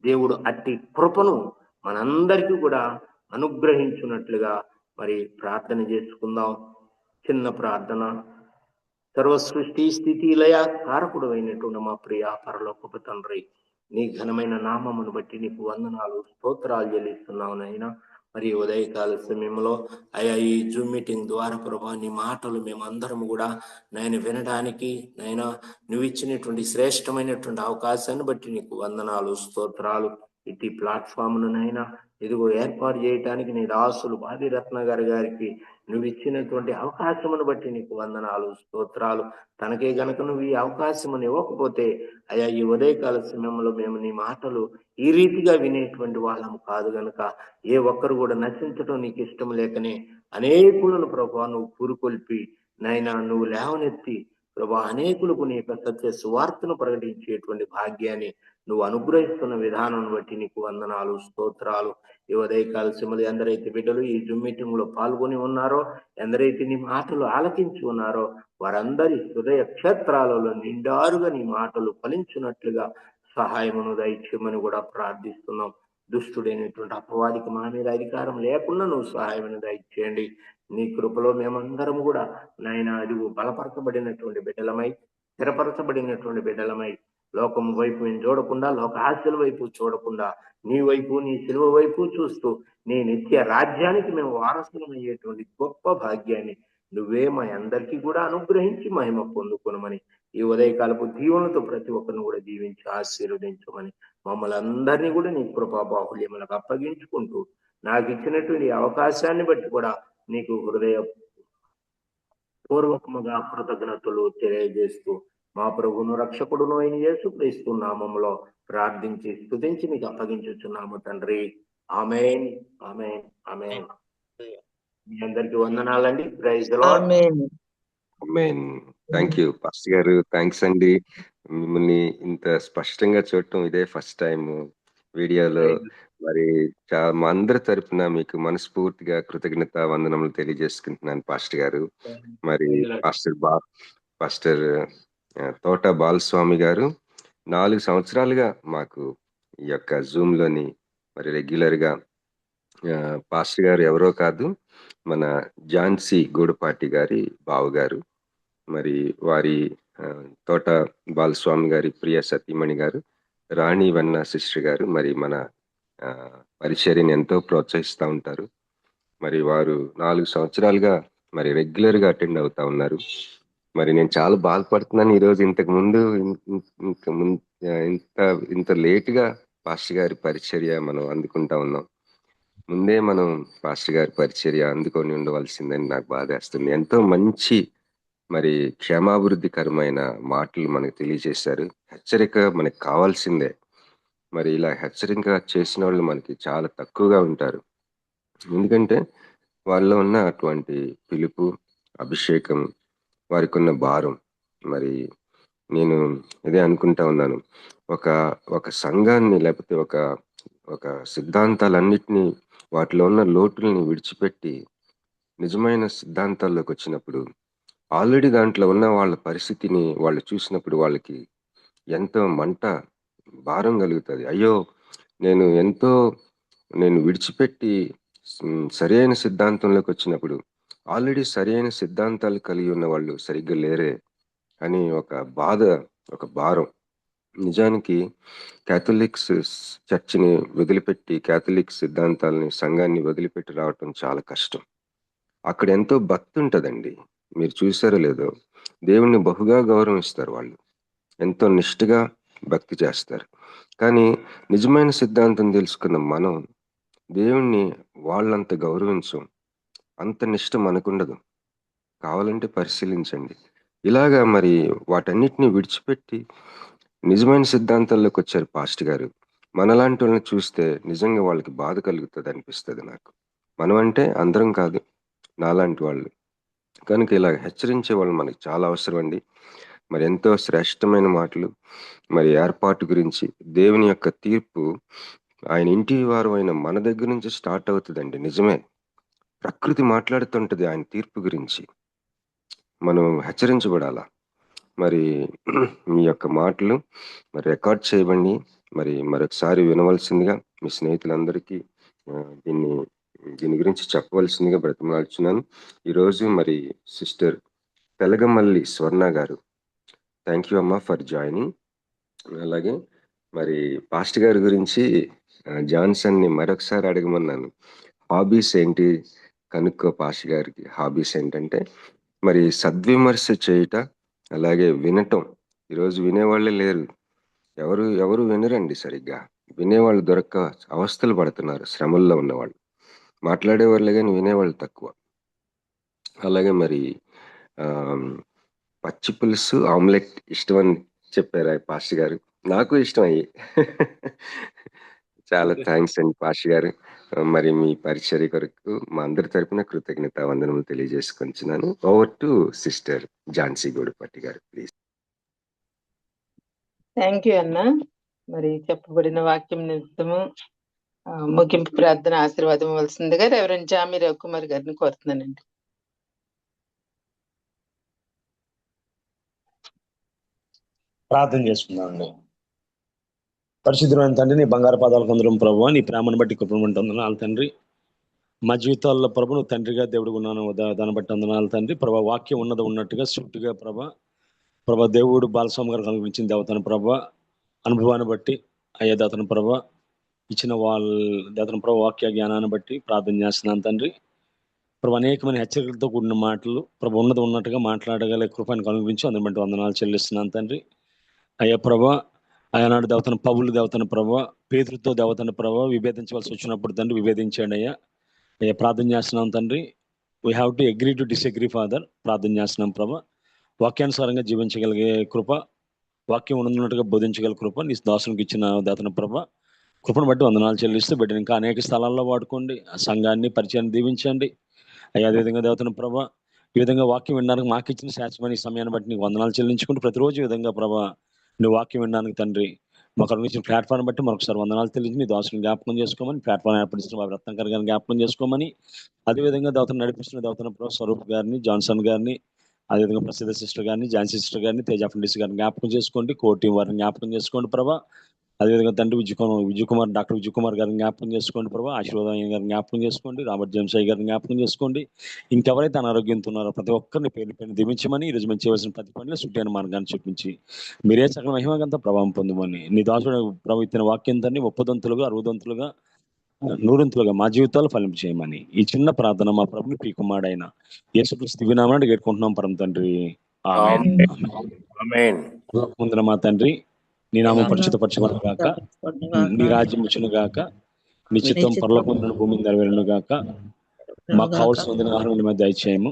S4: దేవుడు అట్టి కృపను మనందరికీ కూడా అనుగ్రహించున్నట్లుగా మరి ప్రార్థన చేసుకుందాం. చిన్న ప్రార్థన. సర్వ సృష్టి స్థితి లయ కారకుడు అయినటువంటి మా ప్రియ పరలోకపు తండ్రి, నీ ఘనమైన నామమును బట్టి నీకు వందనాలు స్తోత్రాలు చెల్లిస్తున్నావు నాయనా. మరి ఉదయకాల సమయంలో అయ్యా ఈ జూమ్ మీటింగ్ ద్వారా ప్రభా నీ మాటలు మేమందరం కూడా నాయన వినడానికి నాయన నువ్వు ఇచ్చినటువంటి శ్రేష్టమైనటువంటి అవకాశాన్ని బట్టి నీకు వందనాలు స్తోత్రాలు. ఇటు ప్లాట్ఫామ్ను నాయన ఇదిగో ఏర్పాటు చేయటానికి నీ దాసులు బాదిరత్న గారికి నువ్వు ఇచ్చినటువంటి అవకాశమును బట్టి నీకు వందనాలు, స్తోత్రాలు. తనకే గనక నువ్వు ఈ అవకాశమును ఇవ్వకపోతే అయ్యా ఈ ఉదయకాల సమయంలో మేము నీ మాటలు ఈ రీతిగా వినేటువంటి వాళ్ళం కాదు గనక ఏ ఒక్కరు కూడా నశించడం నీకు ఇష్టం లేకనే అనేకులను ప్రభా నువ్వు పురుకొల్పి నైనా నువ్వు లేవనెత్తి ప్రభా అనేకులకు నీ యొక్క సత్య సువార్తను ప్రకటించేటువంటి భాగ్యాన్ని నువ్వు అనుగ్రహిస్తున్న విధానం బట్టి నీకు వందనాలు, స్తోత్రాలు. ఈ ఉదయకాల సమయంలో ఎందరైతే బిడ్డలు ఈ జూమ్ మీటింగ్ లో పాల్గొని ఉన్నారో, ఎందరైతే నీ మాటలు ఆలకించి ఉన్నారో వారందరి హృదయ క్షేత్రాలలో నిండారుగా నీ మాటలు ఫలించినట్లుగా సహాయమును దయచేయమని కూడా ప్రార్థిస్తున్నాం. దుష్టుడైనటువంటి అపవాదికి మా మీద అధికారం లేకుండా నువ్వు సహాయమును దయచేయండి. నీ కృపలో మేమందరం కూడా నాయన అది బలపరచబడినటువంటి బిడ్డలమై, స్థిరపరచబడినటువంటి బిడ్డలమై లోకము వైపు మేము చూడకుండా, లోక ఆశల వైపు చూడకుండా నీ వైపు, నీ సిలువ వైపు చూస్తూ నీ నిత్య రాజ్యానికి మేము వారసులం అయ్యేటువంటి గొప్ప భాగ్యాన్ని నువ్వే మా అందరికీ కూడా అనుగ్రహించి మహిమ పొందుకొనమని ఈ ఉదయకాలపు దీవెనలతో ప్రతి ఒక్కరిని కూడా దీవించి ఆశీర్వదించమని మమ్మల్ని అందరినీ కూడా నీ కృపా బాహుళ్యములకు అప్పగించుకుంటూ నాకు ఇచ్చినటువంటి అవకాశాన్ని బట్టి కూడా నీకు హృదయ పూర్వకముగా కృతజ్ఞతలు తెలియజేస్తూ మా ప్రభువును రక్షకుడును అయిన యేసుక్రీస్తు నామములో ప్రార్థించి స్తుతించి మీకు అప్పగించుచున్నాము తండ్రి. ఆమేన్, ఆమేన్, ఆమేన్. మీ అందరికి వందనాలండి. Praise the lord.
S6: Amen.
S8: Amen. Thank you pastor గారు, థ్యాంక్స్ అండి. మిమ్మల్ని ఇంత స్పష్టంగా చూడటం ఇదే ఫస్ట్ టైం వీడియోలో. మరి మా అందరి తరపున మీకు మనస్ఫూర్తిగా కృతజ్ఞత వందనములు తెలియజేసుకుంటున్నాను పాస్టర్ గారు. మరి పాస్టర్ తోట బాలస్వామి గారు 4 సంవత్సరాలుగా మాకు ఈ యొక్క జూమ్ లోని మరి రెగ్యులర్ గా పాస్టర్ గారు ఎవరో కాదు, మన ఝాన్సీ గూడపాటి గారి బావగారు. మరి వారి తోట బాలస్వామి గారి ప్రియ సతీమణి గారు రాణి వన్న సిస్టర్ గారు మరి మన పరిచర్యని ఎంతో ప్రోత్సహిస్తూ ఉంటారు. మరి వారు 4 సంవత్సరాలుగా మరి రెగ్యులర్ గా అటెండ్ అవుతా ఉన్నారు. మరి నేను చాలా బాధపడుతున్నాను. ఈరోజు ఇంత లేట్ గా పాస్టర్ గారి పరిచర్య మనం అందుకుంటా ఉన్నాం. ముందే మనం పాస్టర్ గారి పరిచర్య అందుకొని ఉండవలసిందని నాకు బాధేస్తుంది. ఎంతో మంచి మరి క్షేమాభివృద్ధికరమైన మాటలు మనకు తెలియజేశారు. హెచ్చరిక మనకు కావాల్సిందే. మరి ఇలా హెచ్చరిక చేసిన వాళ్ళు మనకి చాలా తక్కువగా ఉంటారు. ఎందుకంటే వాళ్ళలో ఉన్న అటువంటి పిలుపు, అభిషేకం, వారికి ఉన్న భారం. మరి నేను ఇదే అనుకుంటా ఉన్నాను, ఒక సంఘాన్ని లేకపోతే ఒక సిద్ధాంతాలన్నిటినీ వాటిలో ఉన్న లోటుల్ని విడిచిపెట్టి నిజమైన సిద్ధాంతాల్లోకి వచ్చినప్పుడు ఆల్రెడీ దాంట్లో ఉన్న వాళ్ళ పరిస్థితిని వాళ్ళు చూసినప్పుడు వాళ్ళకి ఎంతో మంట, భారం కలుగుతుంది. అయ్యో నేను విడిచిపెట్టి సరైన సిద్ధాంతంలోకి వచ్చినప్పుడు ఆల్రెడీ సరైన సిద్ధాంతాలు కలిగి ఉన్న వాళ్ళు సరిగ్గా లేరే అని ఒక బాధ, ఒక భారం. నిజానికి క్యాథలిక్స్ చర్చిని వదిలిపెట్టి, క్యాథలిక్ సిద్ధాంతాలని, సంఘాన్ని వదిలిపెట్టి రావటం చాలా కష్టం. అక్కడ ఎంతో భక్తి ఉంటుందండి. మీరు చూసారో లేదో, దేవుణ్ణి బహుగా గౌరవిస్తారు వాళ్ళు, ఎంతో నిష్ఠగా భక్తి చేస్తారు. కానీ నిజమైన సిద్ధాంతం తెలుసుకున్న మనం దేవుణ్ణి వాళ్ళంత గౌరవించం, అంత నిష్ఠ మనకుండదు. కావాలంటే పరిశీలించండి. ఇలాగా మరి వాటన్నిటిని విడిచిపెట్టి నిజమైన సిద్ధాంతాల్లోకి వచ్చారు పాస్టర్ గారు. మనలాంటి వాళ్ళని చూస్తే నిజంగా వాళ్ళకి బాధ కలుగుతుంది అనిపిస్తుంది నాకు. మనం అంటే అందరం కాదు, నాలాంటి వాళ్ళు. కనుక ఇలా హెచ్చరించే వాళ్ళు మనకి చాలా అవసరం అండి. మరి ఎంతో శ్రేష్టమైన మాటలు, మరి ఏర్పాటు గురించి, దేవుని యొక్క తీర్పు ఆయన ఇంటి వారు అయిన మన దగ్గర నుంచి స్టార్ట్ అవుతుందండి. నిజమే, ప్రకృతి మాట్లాడుతుంటది ఆయన తీర్పు గురించి. మనం హెచ్చరించబడాలా. మరి మీ యొక్క మాటలు మరి రికార్డ్ చేయబండి, మరి మరొకసారి వినవలసిందిగా మీ స్నేహితులందరికీ దీని గురించి చెప్పవలసిందిగా బ్రతిమలాడుచున్నాను. ఈరోజు మరి సిస్టర్ తెలగమల్లి స్వర్ణ గారు, థ్యాంక్ యూ అమ్మా ఫర్ జాయినింగ్. అలాగే మరి పాస్టర్ గారి గురించి జాన్సన్ని మరొకసారి అడగమన్నాను. హాబీస్ ఏంటి కనుక్కో. పాస్టర్ గారికి హాబీస్ ఏంటంటే మరి సద్విమర్శ చేయుట, అలాగే వినటం. ఈరోజు వినేవాళ్ళే లేరు, ఎవరు వినరండి సరిగ్గా. వినేవాళ్ళు దొరక్క అవస్థలు పడుతున్నారు, శ్రమల్లో ఉన్నవాళ్ళు. మాట్లాడేవాళ్ళే కానీ వినేవాళ్ళు తక్కువ. అలాగే మరి పచ్చి పులుసు ఆమ్లెట్ ఇష్టం అని చెప్పారు పాస్టర్ గారు. నాకు ఇష్టం అయ్యి. చాలా థ్యాంక్స్ అండి పాస్టర్ గారు. మరి మీ పరిచర్య కొరకు మా అందరి తరపున కృతజ్ఞతా వందనములు తెలియజేసుకొంచున్నాను. ఓవర్ టు సిస్టర్ ఝాన్సీ గూడపట్టి గారు ప్లీజ్.
S3: థ్యాంక్ యూ అన్న. మరి చెప్పబడిన వాక్యం నిమిత్తము ముగింపు ప్రార్థన ఆశీర్వాదం ఇవ్వాల్సిందిగా రెవరెండ్ జామి రవికుమార్ గారిని కోరుతున్నానండి.
S9: ప్రార్థన చేసుకుందామండి. పరిశుద్ధమైన తండ్రి, నీ బంగారు పాదాలకు అందరం ప్రభు, నీ ప్రేమను బట్టి కృపను బట్టి వందనాలు తండ్రి. మా జీవితాల్లో ప్రభు నువ్వు తండ్రిగా దేవుడు ఉన్నాను, దాన్ని బట్టి వందనాలు తండ్రి. ప్రభా వాక్యం ఉన్నది ఉన్నట్టుగా సూటిగా ప్రభా దేవుడు బాలస్వామి గారికి అనుగ్రహించిన దేవతను ప్రభా అనుభవాన్ని బట్టి అయ్యా దేవతను ప్రభా ఇచ్చిన దేవతను ప్రభా వాక్య జ్ఞానాన్ని బట్టి ప్రార్థన చేస్తున్నాను తండ్రి. ప్రభు అనేకమైన హెచ్చరికలతో కూడిన మాటలు ప్రభు ఉన్నది ఉన్నట్టుగా మాట్లాడగల కృపను అనుగ్రహించి అందరి బట్టి వందనాలు చెల్లిస్తున్నాను తండ్రి. అయ్యా ప్రభా ఆయనాడు దేవతను పౌలు దేవతను ప్రభా పేతురుతో దేవతను ప్రభా విభేదించవలసి వచ్చినప్పుడు తండ్రి విభేదించండి అయ్యా. అయ్యా ప్రార్థన చేస్తున్నాం తండ్రి. We have to agree to disagree father. ప్రార్థన చేస్తున్నాం ప్రభా వాక్యానుసారంగా జీవించగలిగే కృప, వాక్యం ఉన్నట్టుగా బోధించగల కృప నీ దాసునికి ఇచ్చిన దేవతను ప్రభా కృపను బట్టి వందనాలు చెల్లిస్తూ బిడ్డను ఇంకా అనేక స్థలాల్లో వాడుకోండి. ఆ సంఘాన్ని పరిచయాన్ని దీవించండి అయ్యా. అదేవిధంగా దేవతను ప్రభా ఈ విధంగా వాక్యం వినడానికి మాకు ఇచ్చిన శాశ్వతమైన సమయాన్ని బట్టి నీకు వందనాలు చెల్లించుకుంటూ ప్రతిరోజు ఈ విధంగా ప్రభా నువ్వు వాక్యం వినడానికి తండ్రి మాకు అనుగ్రహించిన ప్లాట్ఫామ్ బట్టి మరొకసారి వందనాలు తెలియజేసి నీ దాసుని జ్ఞాపకం చేసుకోమని, ప్లాట్ఫామ్ ఏర్పడిస్తున్న బాబు రత్నాకర్ గారిని జ్ఞాపకం చేసుకోమని, అదేవిధంగా దేవతను నడిపిస్తున్న దేవతను ప్రభా స్వరూప్ గారిని, జాన్సన్ గారిని, అదేవిధంగా ప్రసిద్ధ సిస్టర్ గారిని, ఝాన్సీ సిస్టర్ గారిని, తేజ ఫండిస్ గారిని జ్ఞాపకం చేసుకోండి. కోర్ టీం వారిని జ్ఞాపకం చేసుకోండి ప్రభా. అదేవిధంగా తండ్రి విజయకుమార్ డాక్టర్ విజయకుమార్ గారిని జ్ఞాపకం చేసుకోండి ప్రభా. ఆశీర్వాదం గారిని జ్ఞాపకం చేసుకోండి. రాబర్ట్ జేమ్స్ అయ్య గారిని జ్ఞాపకం చేసుకోండి. ఇంకెవరైతే అనారోగ్యంతో ఉన్నారో ప్రతి ఒక్కరిని పేరు పేరు దీవించమని, ఈరోజు మేము చేయవలసిన ప్రతి పనిలో సుట్టైన మార్గాన్ని చూపించి మీరే సకల మహిమగంతా ప్రభావం పొందమని, నీ దాసుడు ప్రభు ఇచ్చిన వాక్యం తండ్రి 30 60 100 మా జీవితాలు ఫలింపు చేయమని ఈ చిన్న ప్రార్థన మా ప్రభుని పీకుమాడైన యేసుక్రీస్తు దివ్యనామమున వేడుకుంటున్నాం పరమ తండ్రి. ఆమేన్. ముందున మా తండ్రి నీ నామం పరిశుద్ధపరచబడును గాక, నీ రాజ్యం వచ్చును గాక, నీ చిత్తం పరలోకమందున భూమి మీద నెరవేరును గాక. మాకు కావాల్సిన ఆహారం మీద దయచేయము,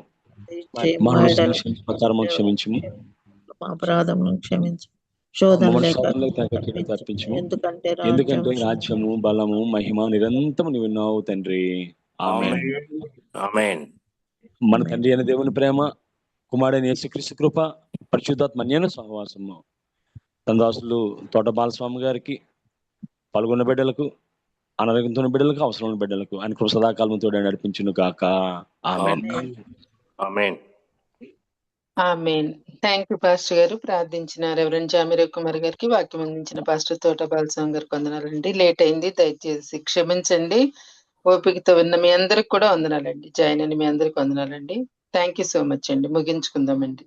S9: మా ప్రకారం క్షమించము,
S6: మా అపరాధములను క్షమించు,
S9: తప్పించము. ఎందుకంటే రాజ్యము బలము మహిమ నిరంతరం నువ్వు విన్నావు తండ్రి. ఆమేన్. మన తండ్రి అయిన దేవుని ప్రేమ, కుమారుడైన యేసుక్రీస్తు కృప, పరిశుద్ధాత్మ అన్యోన్య సహవాసము తన దాసులు తోట బాలస్వామి గారికి, పాల్గొన్న బిడ్డలకు, అనారోగ్యంతో బిడ్డలకు, అవసరమైన బిడ్డలకు ఆయన కృప సదాకాలంతో నడిపించును గాక. ఆమేన్.
S4: ఆమేన్.
S3: ఆమేన్. థ్యాంక్ యూ పాస్టర్ గారు. ప్రార్థించిన రెవరెండ్ జామి రవికుమార్ గారికి, వాక్యం అందించిన పాస్టర్ తోట బాలస్వామి గారికి వందనాలండి. లేట్ అయింది, దయచేసి క్షమించండి. ఓపికతో విన్న మీ అందరికి కూడా వందనాలండి. జాయిన్ అని మీ అందరికి వందనాలండి. థ్యాంక్ యూ సో మచ్ అండి. ముగించుకుందామండి.